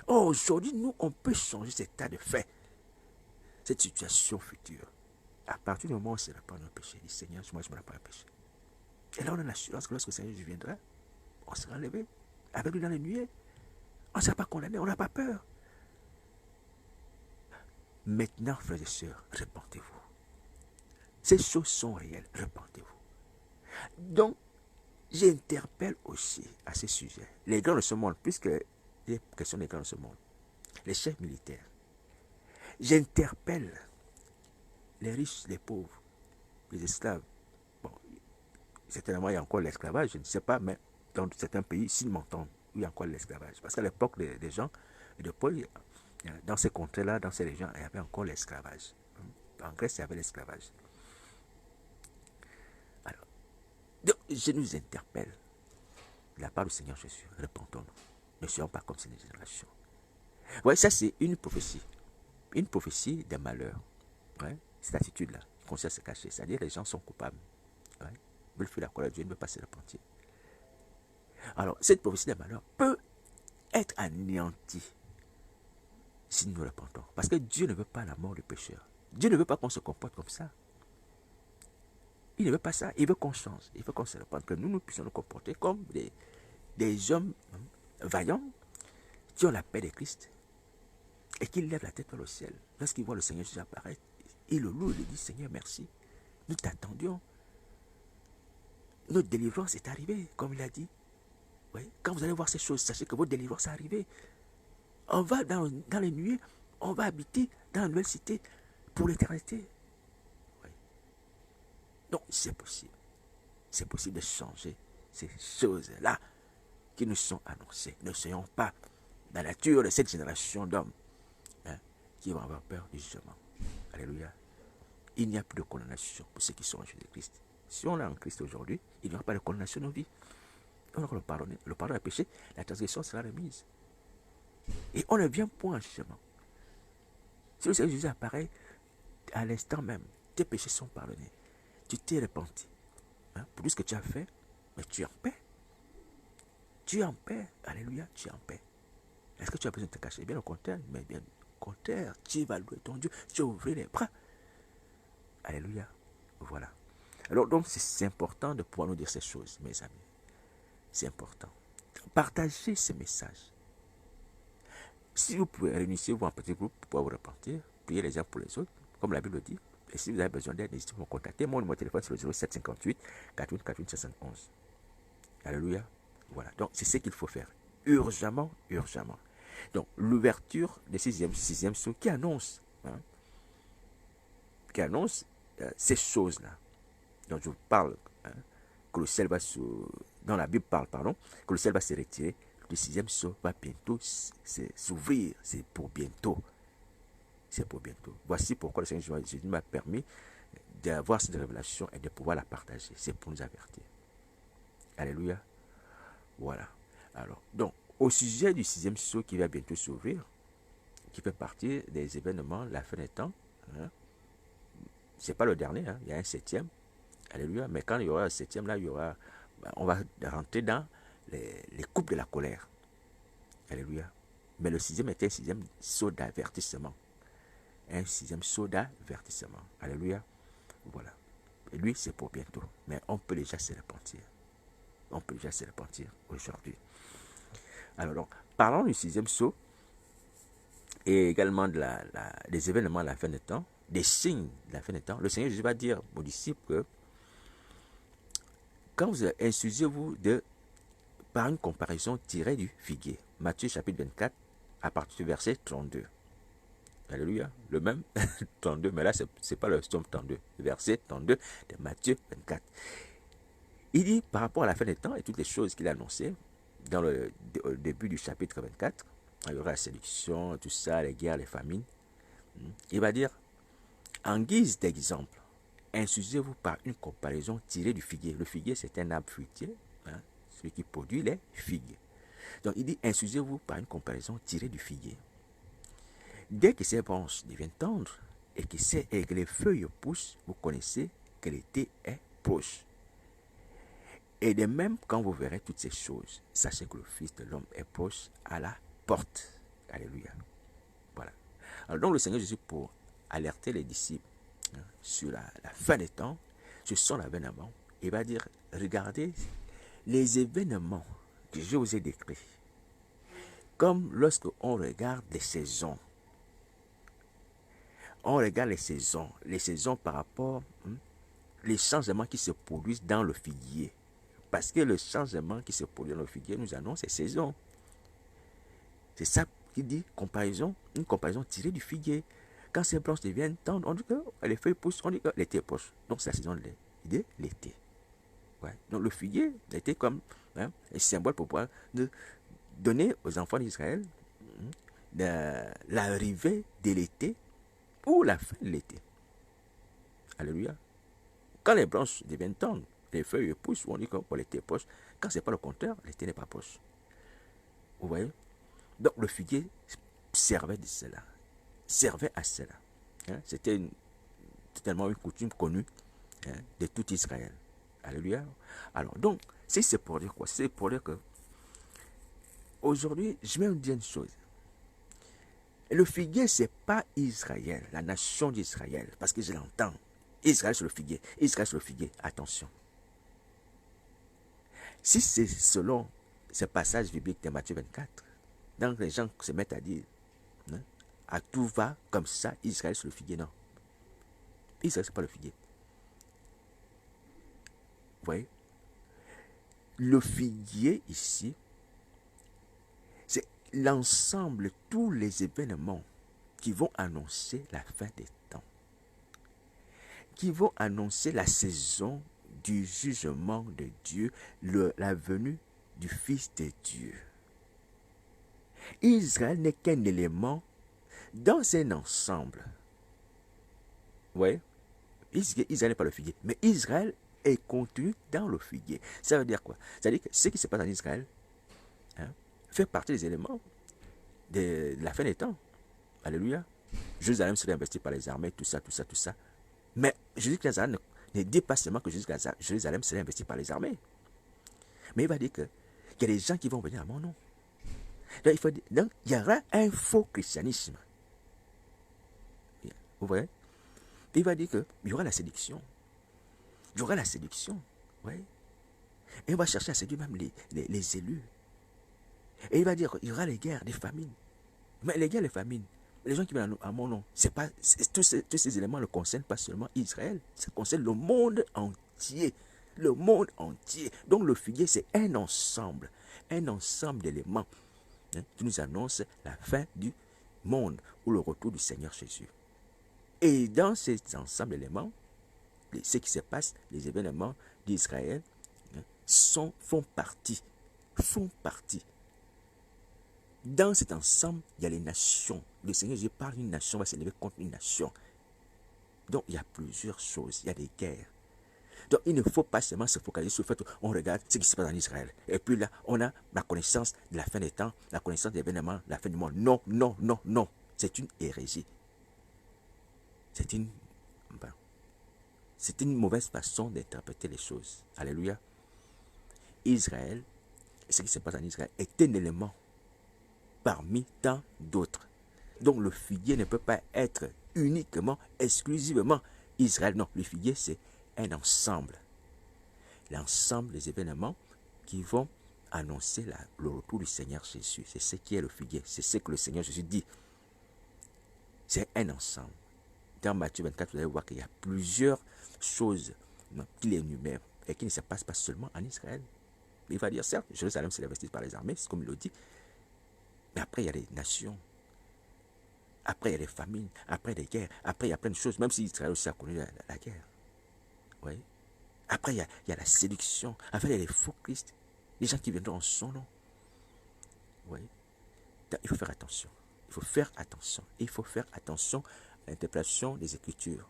Oh, aujourd'hui, nous, on peut changer cet état de fait, cette situation future. À partir du moment où on se répand nos péchés, dit Seigneur, moi je me répands un péché. Et là, on a l'assurance que lorsque le Seigneur viendra, on sera enlevé avec lui dans les nuées. On ne sera pas condamné, on n'a pas peur. Maintenant, frères et sœurs, repentez-vous. Ces choses sont réelles, repentez-vous. Donc, j'interpelle aussi à ce sujet les grands de ce monde, puisque il est question des grands de ce monde, les chefs militaires. J'interpelle les riches, les pauvres, les esclaves. Bon, certainement il y a encore l'esclavage, je ne sais pas, mais dans certains pays, s'ils m'entendent, il y a encore l'esclavage. Parce qu'à l'époque des gens, de Paul, dans ces contrées-là, dans ces régions, il y avait encore l'esclavage. En Grèce, il y avait l'esclavage. Alors, donc, je nous interpelle de la part du Seigneur Jésus. Repentons-nous. Ne soyons pas comme ces générations. Ouais, ça c'est une prophétie. Une prophétie des malheurs. Ouais, cette attitude-là, qui consiste à se cacher. C'est-à-dire que les gens sont coupables. Ouais, ils veulent fuir la colère de Dieu, ils ne veulent pas se repentir. Alors, cette prophétie des malheurs peut être anéantie si nous nous repentons. Parce que Dieu ne veut pas la mort du pécheur. Dieu ne veut pas qu'on se comporte comme ça. Il ne veut pas ça. Il veut qu'on change. Il veut qu'on se repente, que nous puissions nous comporter comme des hommes vaillants qui ont la paix de Christ et qui lèvent la tête vers le ciel. Lorsqu'ils voient le Seigneur Jésus apparaître, ils le louent et lui disent, Seigneur, merci. Nous t'attendions. Notre délivrance est arrivée, comme il a dit. Oui. Quand vous allez voir ces choses, sachez que votre délivrance est arrivée. On va dans les nuées, on va habiter dans la nouvelle cité pour l'éternité. Oui. Donc, c'est possible. C'est possible de changer ces choses-là qui nous sont annoncées. Ne soyons pas dans la nature de cette génération d'hommes qui vont avoir peur du jugement. Alléluia. Il n'y a plus de condamnation pour ceux qui sont en Jésus-Christ. Si on est en Christ aujourd'hui, il n'y aura pas de condamnation dans nos vies. On aura le pardon des péchés, la transgression sera remise. Et on ne vient point en jugement. Si le Seigneur Jésus apparaît, à l'instant même, tes péchés sont pardonnés. Tu t'es repenti. Pour tout ce que tu as fait, mais tu es en paix. Tu es en paix. Alléluia, tu es en paix. Est-ce que tu as besoin de te cacher? Bien au contraire, mais bien au contraire, tu vas louer ton Dieu, tu vas ouvrir les bras. Alléluia. Voilà. Alors donc c'est important de pouvoir nous dire ces choses, mes amis. C'est important. Partagez ces messages. Si vous pouvez, réunissez-vous en petit groupe pour pouvoir vous repentir, priez les uns pour les autres, comme la Bible dit. Et si vous avez besoin d'aide, n'hésitez pas à me contacter. Mon numéro de téléphone, c'est le 0758 48 48 71. Alléluia. Voilà. Donc c'est ce qu'il faut faire. Urgemment, urgemment. Donc l'ouverture des sixième saut qui annonce ces choses-là dont je vous parle, que le ciel va dans la Bible parle, pardon, que le ciel va se retirer, le sixième saut va bientôt s'ouvrir, c'est pour bientôt. C'est pour bientôt. Voici pourquoi le Seigneur Jésus m'a permis d'avoir cette révélation et de pouvoir la partager. C'est pour nous avertir. Alléluia. Voilà. Alors, donc, au sujet du sixième saut qui va bientôt s'ouvrir, qui fait partie des événements, la fin des temps, c'est pas le dernier, il y a un septième. Alléluia. Mais quand il y aura un septième, là, on va rentrer dans les coupes de la colère. Alléluia. Mais le sixième était un sixième saut d'avertissement. Un sixième saut d'avertissement. Alléluia. Voilà. Et lui, c'est pour bientôt. Mais on peut déjà se repentir. On peut déjà se repentir aujourd'hui. Alors donc, parlons du sixième saut et également des événements de la fin des temps, des signes de la fin des temps. Le Seigneur Jésus va dire aux disciples que quand vous instruisez-vous par une comparaison tirée du figuier. Matthieu chapitre 24, à partir du verset 32. Alléluia. Le même 32, mais là, ce n'est pas le psaume 32. Le verset 32 de Matthieu 24. Il dit, par rapport à la fin des temps et toutes les choses qu'il a annoncées, au début du chapitre 24, il y aura la séduction, tout ça, les guerres, les famines. Il va dire, en guise d'exemple, instruisez-vous par une comparaison tirée du figuier. Le figuier, c'est un arbre fruitier, celui qui produit les figues. Donc, il dit, instruisez-vous par une comparaison tirée du figuier. Dès que ces branches deviennent tendres et que les feuilles poussent, vous connaissez que l'été est proche. Et de même, quand vous verrez toutes ces choses, sachez que le Fils de l'homme est proche à la porte. Alléluia. Voilà. Alors donc le Seigneur Jésus, pour alerter les disciples sur la fin des temps, sur son avènement, il va dire, regardez les événements que je vous ai décrits. Comme lorsque on regarde les saisons. On regarde les saisons par rapport les changements qui se produisent dans le figuier. Parce que le changement qui se produit dans le figuier nous annonce les saisons. C'est ça qui dit une comparaison tirée du figuier. Quand ces branches deviennent tendres, on dit que les feuilles poussent, on dit que l'été est proche. Donc c'est la saison de l'été. Ouais. Donc le figuier était comme un symbole pour pouvoir donner aux enfants d'Israël l'arrivée de l'été ou la fin de l'été. Alléluia. Quand les branches deviennent tendres, les feuilles poussent, on dit que l'été est proche. Quand ce n'est pas le contraire, l'été n'est pas proche. Vous voyez? Donc le figuier servait de cela. Servait à cela. C'était tellement une coutume connue de tout Israël. Alléluia. Alors donc, c'est pour dire quoi? C'est pour dire que aujourd'hui, je vais vous dire une chose. le figuier, ce n'est pas Israël, la nation d'Israël, parce que je l'entends. Israël sur le figuier, Israël sur le figuier. Attention. Si c'est selon ce passage biblique de Matthieu 24, donc les gens se mettent à dire, hein, à tout va comme ça, Israël sur le figuier, non. Israël, ce n'est pas le figuier. Vous voyez? Le figuier ici, c'est l'ensemble, tous les événements qui vont annoncer la fin des temps, qui vont annoncer la saison du jugement de Dieu, la venue du Fils de Dieu. Israël n'est qu'un élément dans un ensemble. Vous voyez? Israël n'est pas le figuier, mais Israël est contenu dans le figuier. Ça veut dire quoi? Ça veut dire que ce qui se passe en Israël, hein, fait partie des éléments de la fin des temps. Alléluia. Jérusalem serait investi par les armées, tout ça, tout ça, tout ça. Mais Jésus ne dit pas seulement que Jérusalem serait investi par les armées. Mais il va dire qu'il y a des gens qui vont venir à mon nom. Donc il y aura un faux christianisme. Vous voyez? Il va dire qu'il y aura la séduction. Il y aura la séduction. Ouais. Et on va chercher à séduire même les élus. Et il va dire qu'il y aura les guerres, des famines. Mais les guerres, les famines, les gens qui viennent à mon nom, tous ces éléments ne concernent pas seulement Israël, ça concerne le monde entier. Le monde entier. Donc le figuier, c'est un ensemble d'éléments, hein, qui nous annonce la fin du monde ou le retour du Seigneur Jésus. Et dans cet ensemble d'éléments, ce qui se passe, les événements d'Israël, hein, font partie. Dans cet ensemble, il y a les nations. Le Seigneur Jésus parle d'une nation, va s'élever contre une nation. Donc, il y a plusieurs choses. Il y a des guerres. Donc, il ne faut pas seulement se focaliser sur le fait qu'on regarde ce qui se passe en Israël. Et puis là, on a la connaissance de la fin des temps, la connaissance des événements, la fin du monde. Non, non, non, non. C'est une hérésie. C'est une mauvaise façon d'interpréter les choses. Alléluia. Israël, ce qui se passe en Israël, est un élément parmi tant d'autres. Donc le figuier ne peut pas être uniquement, exclusivement Israël. Non, le figuier, c'est un ensemble. L'ensemble des événements qui vont annoncer le retour du Seigneur Jésus. C'est ce qui est le figuier. C'est ce que le Seigneur Jésus dit. C'est un ensemble. Dans Matthieu 24, vous allez voir qu'il y a plusieurs choses qu'il énumère et qui ne se passent pas seulement en Israël. Il va dire, certes, Jérusalem s'est investi par les armées, c'est comme il le dit. Mais après, il y a les nations. Après, il y a les famines. Après, des guerres. Après, il y a plein de choses. Même si Israël aussi a connu la guerre. Oui. Après, il y a la séduction. Après, il y a les faux Christ. Les gens qui viendront en son nom. Oui. Il faut faire attention. Il faut faire attention. Il faut faire attention à l'interprétation des Écritures.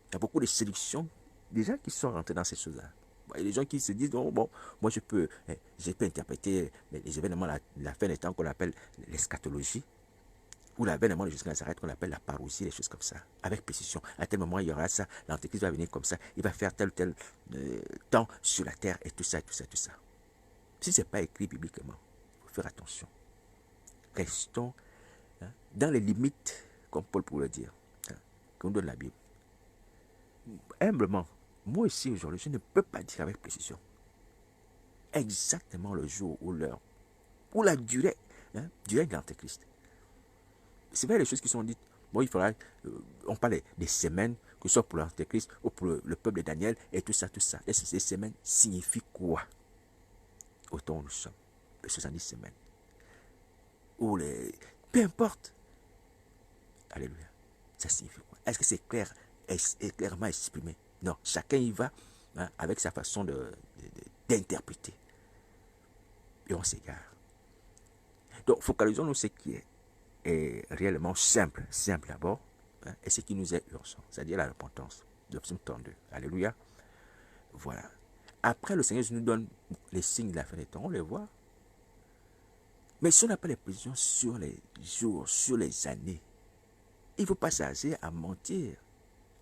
Il y a beaucoup de séduction. Des gens qui sont rentrés dans ces choses-là. Il y a des gens qui se disent, oh, bon, moi je peux interpréter les événements de la fin des temps qu'on appelle l'eschatologie, ou l'avènement de Jésus Nazareth qu'on appelle la parousie, des choses comme ça, avec précision. À tel moment, il y aura ça, l'Antéchrist va venir comme ça, il va faire tel ou tel temps sur la terre, et tout ça, tout ça, tout ça. Si ce n'est pas écrit bibliquement, il faut faire attention. Restons dans les limites, comme Paul pourrait le dire, qu'on donne la Bible. Humblement, moi ici aujourd'hui, je ne peux pas dire avec précision exactement le jour ou l'heure, ou la durée, durée de l'Antéchrist. C'est vrai les choses qui sont dites. Bon, il faudra, on parle des semaines, que ce soit pour l'Antéchrist ou pour le peuple de Daniel, et tout ça, tout ça. Et ces semaines signifient quoi? Autant nous sommes, les 70 semaines. Ou les... Peu importe. Alléluia. Ça signifie quoi? Est-ce que c'est clair, est clairement exprimé? Non, chacun y va avec sa façon d'interpréter. Et on s'égare. Donc, focalisons-nous sur ce qui est réellement simple d'abord, et ce qui nous est urgent, c'est-à-dire la repentance. Le psaume 32. Alléluia. Voilà. Après, le Seigneur nous donne les signes de la fin des temps, on les voit. Mais si on n'a pas les prévisions sur les jours, sur les années, il ne faut pas s'agiser à mentir.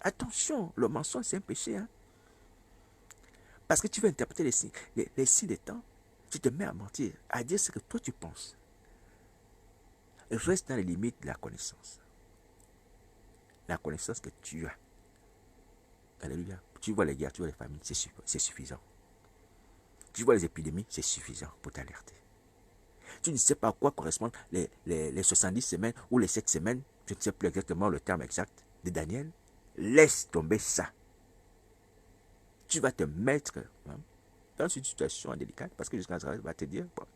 Attention, le mensonge, c'est un péché. Parce que tu veux interpréter les signes des temps, tu te mets à mentir, à dire ce que toi tu penses. Reste dans les limites de la connaissance. La connaissance que tu as. Alléluia. Tu vois les guerres, tu vois les famines, c'est suffisant. Tu vois les épidémies, c'est suffisant pour t'alerter. Tu ne sais pas à quoi correspondent les 70 semaines ou les 7 semaines, je ne sais plus exactement le terme exact, de Daniel. Laisse tomber ça. Tu vas te mettre dans une situation délicate parce que jusqu'à Nazareth va te dire, bon,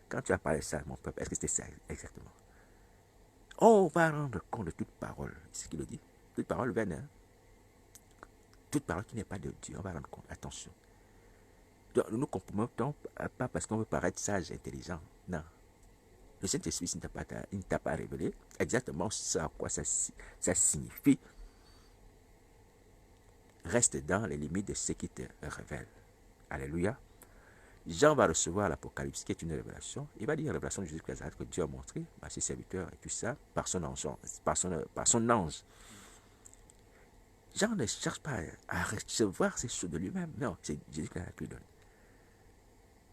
quand tu as parlé de ça, mon peuple, est-ce que c'était ça exactement? On va rendre compte de toute parole, c'est ce qu'il le dit. Toute parole vaine, hein? Toute parole qui n'est pas de Dieu, on va rendre compte. Attention. Donc, nous ne nous compromettons pas parce qu'on veut paraître sage et intelligent. Non. Le Saint-Esprit ne t'a pas révélé exactement ce à quoi ça signifie. Reste dans les limites de ce qui te révèle. Alléluia. Jean va recevoir l'Apocalypse, qui est une révélation. Il va dire la révélation de Jésus-Christ que Dieu a montré à ses serviteurs et tout ça par son ange. Jean ne cherche pas à recevoir ces choses de lui-même. Non, c'est Jésus-Christ qui donne.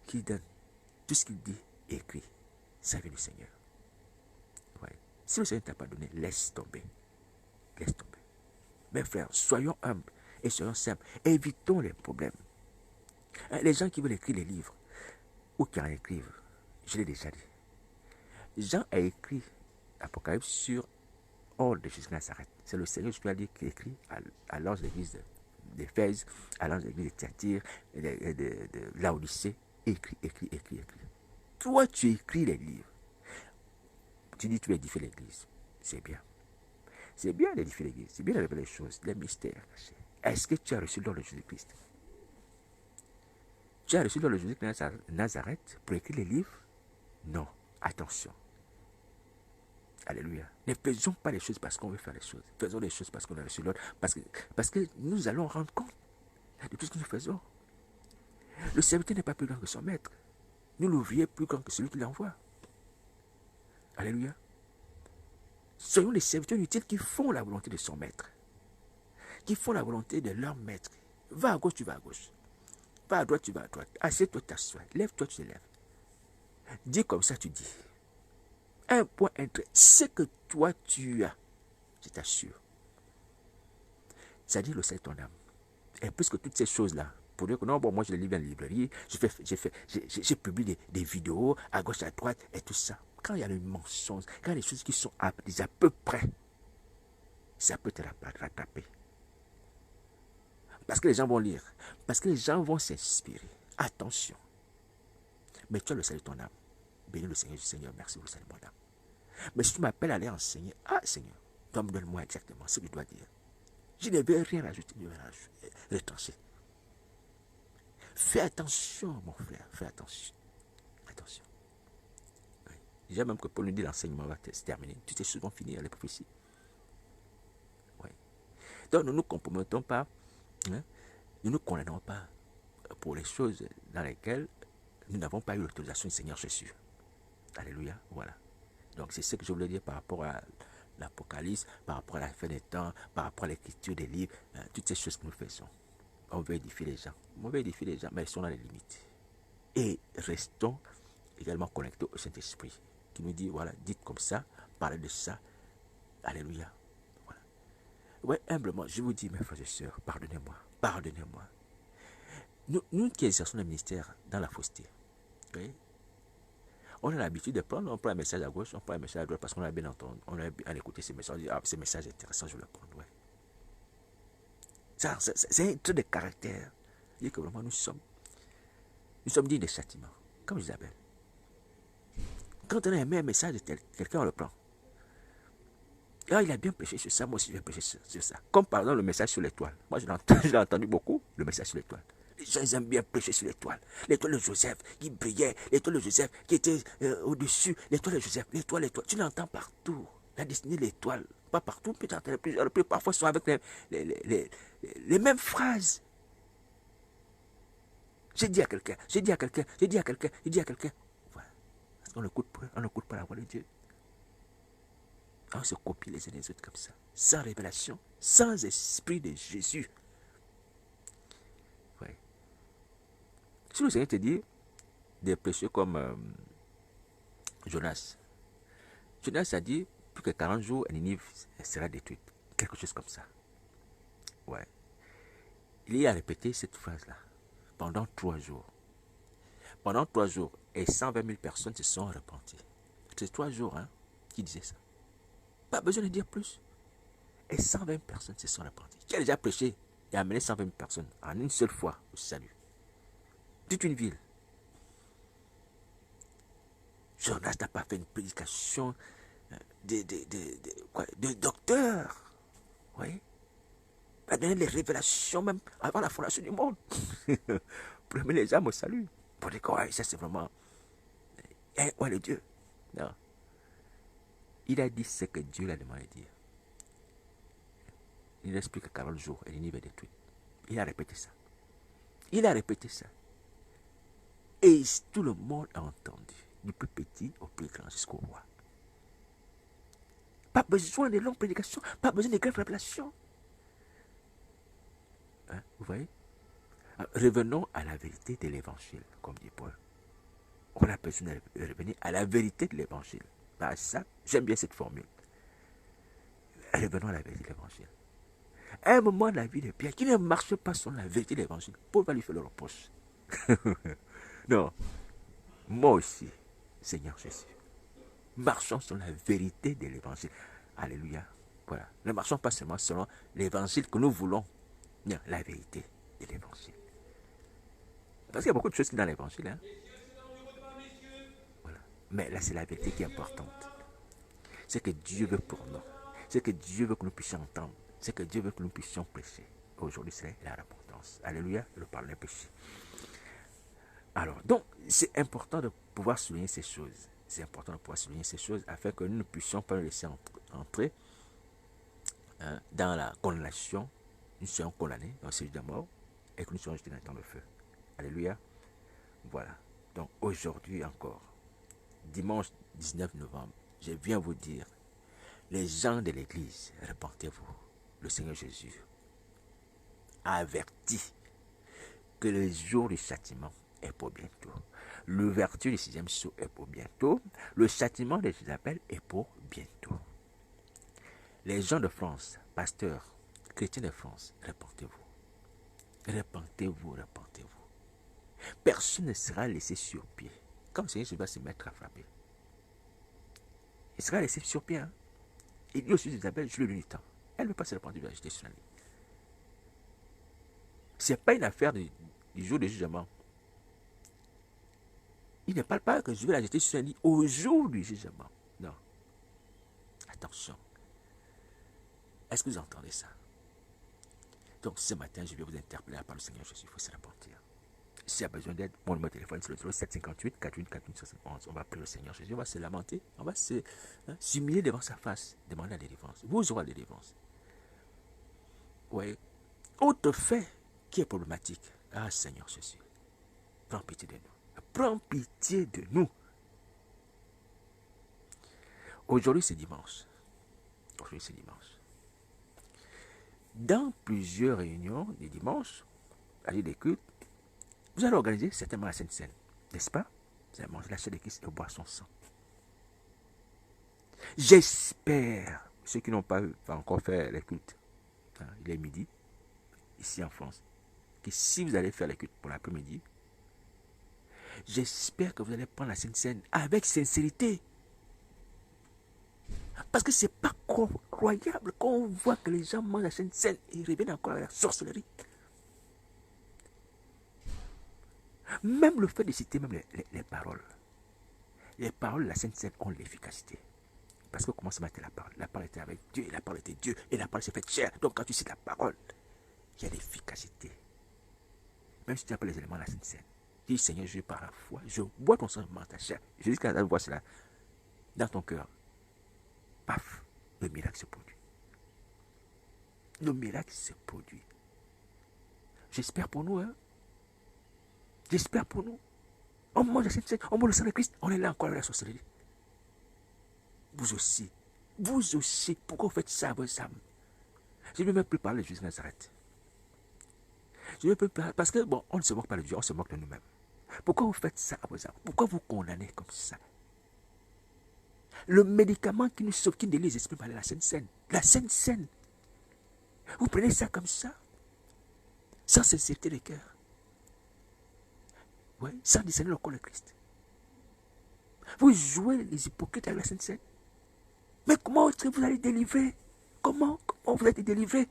Qui donne tout ce qu'il dit et écrit. Ça vient du Seigneur. Ouais. Si le Seigneur ne t'a pas donné, laisse tomber. Laisse tomber. Mes frères, soyons humbles et soyons simples. Évitons les problèmes. Les gens qui veulent écrire les livres, ou qui en écrivent, je l'ai déjà dit. Jean a écrit l'Apocalypse sur ordre de Jésus Nazareth. C'est le Seigneur qui a dit qu'il écrit à l'ange de l'église d'Éphèse, à l'ange de l'église de Thyatire, de Laodicée. Écrit. Toi, tu écris les livres. Tu dis que tu veux édifier l'église. C'est bien. C'est bien d'édifier l'église. C'est bien de révéler les choses, les mystères cachés. Est-ce que tu as reçu l'ordre de Jésus-Christ? Tu as reçu l'ordre de Jésus-Christ Nazareth pour écrire les livres? Non. Attention. Alléluia. Ne faisons pas les choses parce qu'on veut faire les choses. Faisons les choses parce qu'on a reçu l'ordre. Parce que nous allons rendre compte de tout ce que nous faisons. Le serviteur n'est pas plus grand que son maître. Nous l'ouvrier plus grand que celui qui l'envoie. Alléluia. Soyons les serviteurs utiles qui font la volonté de son maître. Qui font la volonté de leur maître. Va à gauche, tu vas à gauche. Va à droite, tu vas à droite. Assieds-toi, tu t'assois. Lève-toi, tu te lèves. Dis comme ça, tu dis. Un point intérêt. Ce que toi, tu as, je t'assure. C'est-à-dire le sel de ton âme. Et plus que toutes ces choses-là, pour dire que non, bon, moi je les lis dans la librairie, j'ai publié des vidéos à gauche, à droite, et tout ça. Quand il y a le mensonge, quand il y a des choses qui sont à peu près, ça peut te rattraper. Parce que les gens vont lire, parce que les gens vont s'inspirer. Attention. Mais tu as le salut de ton âme. Bénis le Seigneur, merci pour le salut de mon âme. Mais si tu m'appelles à aller enseigner, Seigneur, toi me donne-moi exactement ce que je dois dire. Je ne vais rien rajouter, je vais retrancher. Fais attention, mon frère, fais attention. Attention. Oui. Déjà même que Paul nous dit l'enseignement va se terminer. Tout est souvent fini à la prophétie. Oui. Donc nous ne nous compromettons pas, nous ne nous condamnons pas pour les choses dans lesquelles nous n'avons pas eu l'autorisation du Seigneur Jésus. Alléluia, voilà. Donc c'est ce que je voulais dire par rapport à l'Apocalypse, par rapport à la fin des temps, par rapport à l'écriture des livres, toutes ces choses que nous faisons. On veut édifier les gens. On veut édifier les gens, mais ils sont dans les limites. Et restons également connectés au Saint-Esprit, qui nous dit, voilà, dites comme ça, parlez de ça. Alléluia. Voilà. Ouais, humblement, je vous dis, mes frères et sœurs, pardonnez-moi. Pardonnez-moi. Nous qui exerçons le ministère dans la fausseté, okay? On a l'habitude de prendre, on prend un message à gauche, on prend un message à droite parce qu'on a bien entendu, on a bien écouté ces messages, on dit, ces messages intéressants, je vais le prendre. Ouais. C'est un trait de caractère. Il dit que vraiment nous sommes dignes de châtiment, comme Isabelle. Quand on a aimé un message de quelqu'un, on le prend. Ah, il a bien prêché sur ça, moi aussi je vais prêcher sur ça. Comme par exemple le message sur l'étoile. Moi je l'ai entendu beaucoup, le message sur l'étoile. Les gens ils aiment bien prêcher sur l'étoile. L'étoile de Joseph qui brillait, l'étoile de Joseph qui était au-dessus, l'étoile de Joseph, l'étoile. Tu l'entends partout. La destinée de l'étoile, pas partout, peut-être parfois sont avec les mêmes phrases. J'ai dit à quelqu'un. Voilà. Parce qu'on n'écoute pas la voix de Dieu. On se copie les uns les autres comme ça. Sans révélation, sans esprit de Jésus. Ouais. Si le Seigneur te dit de prêcher comme Jonas, Jonas a dit, plus que 40 jours, et Ninive sera détruite. Quelque chose comme ça. Ouais. Il y a répété cette phrase-là pendant 3 jours. Pendant 3 jours, et 120 000 personnes se sont repenties. C'est 3 jours, hein, qui disait ça. Pas besoin de dire plus. Et 120 personnes se sont repenties. Qui a déjà prêché et amené 120 personnes en une seule fois au salut? Toute une ville. Jonas n'a pas fait une prédication de docteur. Vous voyez? Il a donné les révélations même avant la fondation du monde. Pour amener les âmes au salut. Pour dire que ouais, ça c'est vraiment... ouais, le Dieu. Non. Il a dit ce que Dieu l'a demandé de dire. Il explique que 40 jours et l'univers est détruit. Il a répété ça. Il a répété ça. Et tout le monde a entendu. Du plus petit au plus grand jusqu'au roi. Pas besoin de longues prédications. Pas besoin de grandes révélations. Hein, vous voyez? Revenons à la vérité de l'évangile, comme dit Paul. On a besoin de revenir à la vérité de l'évangile. Bah, ça, j'aime bien cette formule. Revenons à la vérité de l'évangile. À un moment de la vie de Pierre, qui ne marche pas sur la vérité de l'évangile, Paul va lui faire le reproche. Non, moi aussi, Seigneur Jésus, marchons sur la vérité de l'évangile. Alléluia. Voilà. Ne marchons pas seulement selon l'évangile que nous voulons. Non, la vérité de l'évangile. Parce qu'il y a beaucoup de choses dans l'évangile. Hein? Voilà. Mais là, c'est la vérité qui est importante. C'est que Dieu veut pour nous. C'est que Dieu veut que nous puissions entendre. C'est que Dieu veut que nous puissions prêcher. Aujourd'hui, c'est la repentance. Alléluia, le pardon des péchés. Alors, donc, c'est important de pouvoir souligner ces choses. C'est important de pouvoir souligner ces choses afin que nous ne puissions pas nous laisser entrer dans la condamnation. Nous soyons condamnés dans le séjour de la mort et que nous soyons jetés dans le feu. Alléluia. Voilà. Donc, aujourd'hui encore, dimanche 19 novembre, je viens vous dire, les gens de l'église, repentez-vous. Le Seigneur Jésus a averti que le jour du châtiment est pour bientôt. L'ouverture du 6e sceau est pour bientôt. Le châtiment de Jézabel est pour bientôt. Les gens de France, pasteurs, chrétiens de France, repentez-vous. Repentez-vous, repentez-vous. Personne ne sera laissé sur pied. Comme le Seigneur Jésus va se mettre à frapper. Il sera laissé sur pied. Hein? Il dit aussi Jézabel, je lui ai du temps. Elle ne veut pas se repentir, il va jeter sur la ligne. Ce n'est pas une affaire du jour de jugement. Il ne parle pas que je vais la jeter sur la ligne au jour du jugement. Non. Attention. Est-ce que vous entendez ça? Donc ce matin, je vais vous interpeller par le Seigneur Jésus. Il faut se repentir. S'il y a besoin d'aide, mon numéro de téléphone, c'est le 0758 41 41 71. On va prier le Seigneur Jésus. On va se lamenter. On va s'humilier devant sa face. Demander la délivrance. Vous aurez la délivrance. Oui. Autre fait qui est problématique. Ah Seigneur Jésus. Prends pitié de nous. Prends pitié de nous. Aujourd'hui, c'est dimanche. Aujourd'hui, c'est dimanche. Dans plusieurs réunions des dimanches, à l'île des cultes, vous allez organiser certainement la Sainte Seine, n'est-ce pas? Vous allez manger la chair de Christ et boire son sang. J'espère, ceux qui n'ont pas encore fait les cultes, hein, il est midi, ici en France, que si vous allez faire les cultes pour l'après-midi, j'espère que vous allez prendre la Sainte Seine avec sincérité. Parce que c'est pas croyable quand on voit que les gens mangent la Sainte Seine et ils reviennent encore à la sorcellerie. Même le fait de citer même les paroles. Les paroles de la Sainte Seine ont l'efficacité. Parce que comment se mettait la parole? La parole était avec Dieu, et la parole était Dieu, et la parole s'est faite chair. Donc quand tu cites la parole, il y a l'efficacité. Même si tu n'as pas les éléments de la Sainte Seine. Dis Seigneur, je par la foi, je bois ton sang, je mange ta chair. Je dis qu'à la voix cela dans ton cœur. Paf, le miracle se produit. Le miracle se produit. J'espère pour nous, hein. J'espère pour nous. On mange la Sainte Seine, on mange le sang de Christ, on est là encore à la sorcellerie. Vous aussi. Vous aussi. Pourquoi vous faites ça à vos âmes? Je ne vais même plus parler de Jésus de Nazareth. Je ne vais plus parler parce que, bon, on ne se moque pas de Dieu, on se moque de nous-mêmes. Pourquoi vous faites ça à vos âmes? Pourquoi vous condamnez comme ça? Le médicament qui nous sauve, qui délie les esprits malins, la Sainte Seine. La Sainte Seine. Vous prenez ça comme ça, sans sincérité de cœur. Oui, sans discerner le corps de Christ. Vous jouez les hypocrites avec la Sainte Seine. Mais comment est-ce que vous allez délivrer? Comment vous allez délivrer?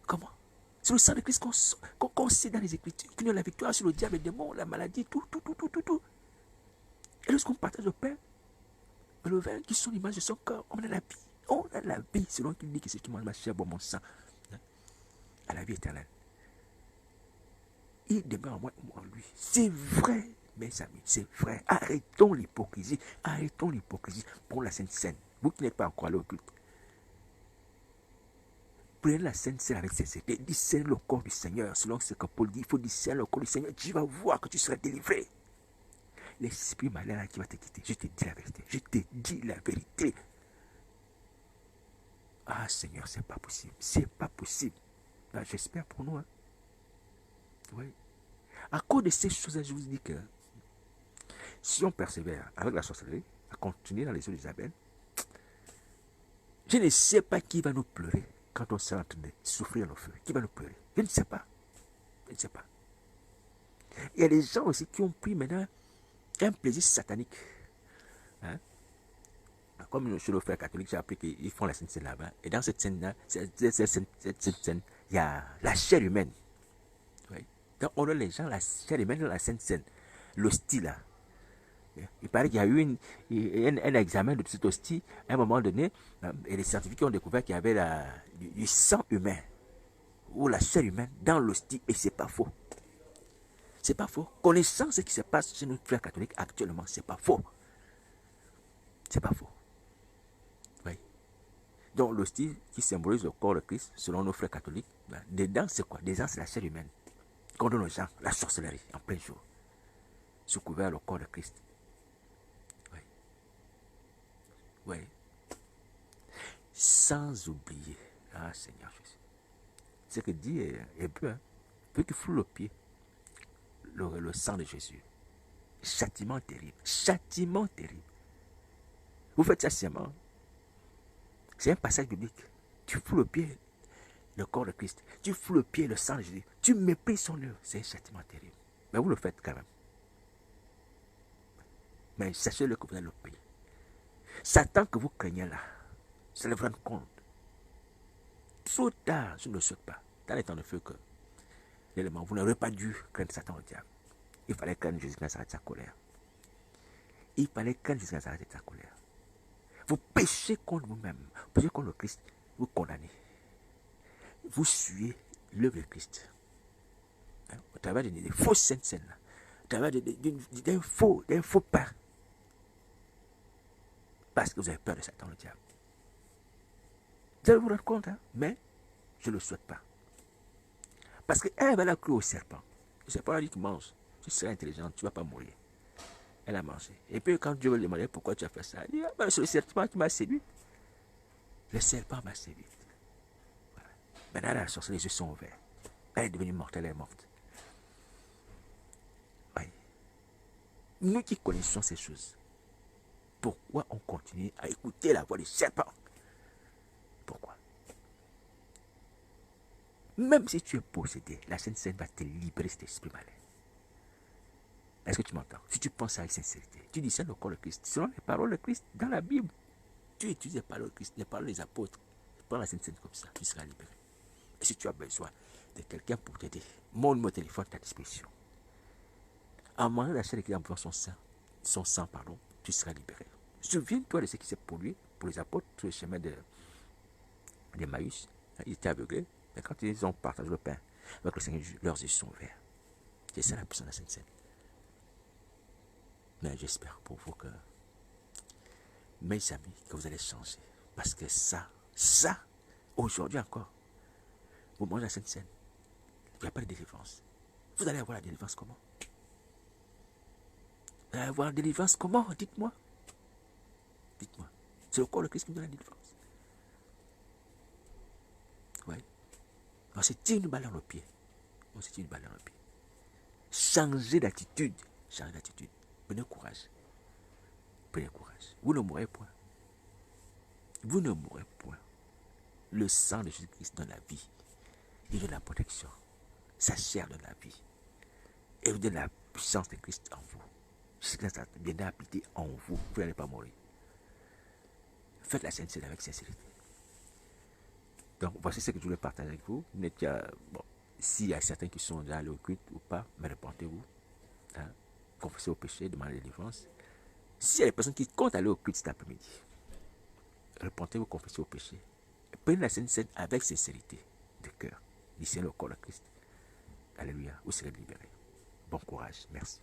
Comment? C'est le sang de Christ qu'on sait dans les Écritures, qui nous donne la victoire sur le diable, les démons, la maladie, tout. Et lorsqu'on partage le pain, le vin qui sont l'image de son corps, on a la vie. On a la vie, selon qu'il dit que c'est tout ma chair, bon, mon sang, à la vie éternelle. Il demeure en moi et moi en lui. C'est vrai, mes amis, c'est vrai. Arrêtons l'hypocrisie. Arrêtons l'hypocrisie pour la Sainte Seine. Vous qui n'êtes pas encore allé au culte. Prenez la Sainte Seine avec sincérité. Discerne le corps du Seigneur. Selon ce que Paul dit, il faut discerner le corps du Seigneur. Tu vas voir que tu seras délivré. L'esprit malin qui va te quitter. Je te dis la vérité. Je te dis la vérité. Ah Seigneur, c'est pas possible. C'est pas possible. Ben, j'espère pour nous. Hein. Oui. À cause de ces choses-là, je vous dis que si on persévère avec la sorcellerie, à continuer dans les eaux d'Isabelle, je ne sais pas qui va nous pleurer quand on sera en train de souffrir dans le feu. Qui va nous pleurer? Je ne sais pas. Je ne sais pas. Il y a des gens aussi qui ont pris maintenant un plaisir satanique. Hein? Comme chez le frère catholique, j'ai appris qu'ils font la Sainte Seine là-bas. Et dans cette scène-là, cette scène, il y a la chair humaine. Oui. Donc on donne les gens la chair humaine dans la Sainte Seine. L'hostie là. Il paraît qu'il y a eu un examen de cette hostie à un moment donné, et les scientifiques ont découvert qu'il y avait du sang humain ou la chair humaine dans l'hostie, et c'est pas faux. C'est pas faux. Connaissant ce qui se passe chez nos frères catholiques actuellement, c'est pas faux. C'est pas faux. Oui. Donc l'hostie qui symbolise le corps de Christ, selon nos frères catholiques, dedans c'est quoi? Dedans c'est la chair humaine qu'on donne aux gens, la sorcellerie en plein jour, sous couvert le corps de Christ. Oui. Sans oublier, ah Seigneur Jésus, ce que dit Hébreu, hein, peut qu'il foule le pied, le sang de Jésus. Châtiment terrible, châtiment terrible. Vous faites ça sciemment. C'est un passage biblique. Tu fous le pied, le corps de Christ. Tu fous le pied, le sang de Jésus. Tu méprises son œuvre. C'est un châtiment terrible. Mais vous le faites quand même. Mais sachez-le que vous allez le payer. Satan que vous craignez là, ça le rendre compte. Trop tard, je ne le souhaite pas. Dans les temps de feu que l'élément, vous n'aurez pas dû craindre Satan au diable. Il fallait craindre Jésus quand ça arrête sa colère. Il fallait craindre Jésus quand ça arrête sa colère. Vous péchez contre vous-même, vous péchez contre le Christ, vous condamnez. Vous suivez l'œuvre de Christ. Hein, au travers des fausses scènes, au travers d'un faux pain. Parce que vous avez peur de Satan, le diable. Vous allez vous rendre compte, hein? Mais je ne le souhaite pas. Parce qu'elle a cru au serpent. Le serpent a dit qu'il mange. Tu seras intelligent, tu ne vas pas mourir. Elle a mangé. Et puis quand Dieu lui demandait pourquoi tu as fait ça, elle dit, c'est le serpent qui m'a séduit. Le serpent m'a séduit. Voilà. Maintenant, la sorcière, les yeux sont ouverts. Elle est devenue morte, elle est morte. Oui. Nous qui connaissons ces choses, pourquoi on continue à écouter la voix du serpent? Pourquoi? Même si tu es possédé, la Sainte Seine va te libérer de cet esprit malin. Est-ce que tu m'entends? Si tu penses avec sincérité, tu dis c'est le corps de Christ, selon les paroles de Christ dans la Bible, tu étudies les paroles de Christ, les paroles des apôtres, prends la Sainte Seine comme ça, tu seras libéré. Et si tu as besoin de quelqu'un pour t'aider, mon numéro de téléphone à ta disposition. En mangeant la chair de Christ en buvant son sang, tu seras libéré. Souviens-toi de ce qui s'est produit pour les apôtres sur le chemin d'Emmaüs. Ils étaient aveuglés, mais quand ils ont partagé le pain avec le Seigneur, leurs yeux sont ouverts. C'est ça la puissance de la Sainte Seine. Mais j'espère pour vous que, mes amis, que vous allez changer. Parce que ça, aujourd'hui encore, vous mangez la Sainte Seine. Il n'y a pas de délivrance. Vous allez avoir la délivrance comment? Vous allez avoir la délivrance comment? Dites-moi. Dites-moi. C'est le corps de Christ qui me donne la délivrance. Oui. On s'est tiré une balle dans le pied. On s'est tiré une balle dans le pied. Changez d'attitude. Changez d'attitude. Prenez courage. Prenez courage. Vous ne mourrez point. Vous ne mourrez point. Le sang de Jésus-Christ donne la vie. Il donne la protection. Sa chair donne la vie. Et vous donne la puissance de Christ en vous. Jésus-Christ vient habiter en vous. Vous n'allez pas mourir. Faites la sainte avec sincérité. Donc, voici ce que je voulais partager avec vous. Bon, s'il y a certains qui sont déjà allés au culte ou pas, mais répentez-vous. Hein, confessez vos péchés, demandez la délivrance. S'il y a des personnes qui comptent aller au culte cet après-midi, repentez-vous, confessez vos péchés. Prenez la Sainte Seine avec sincérité de cœur. D'ici le corps de Christ. Alléluia. Vous serez libérés. Bon courage. Merci.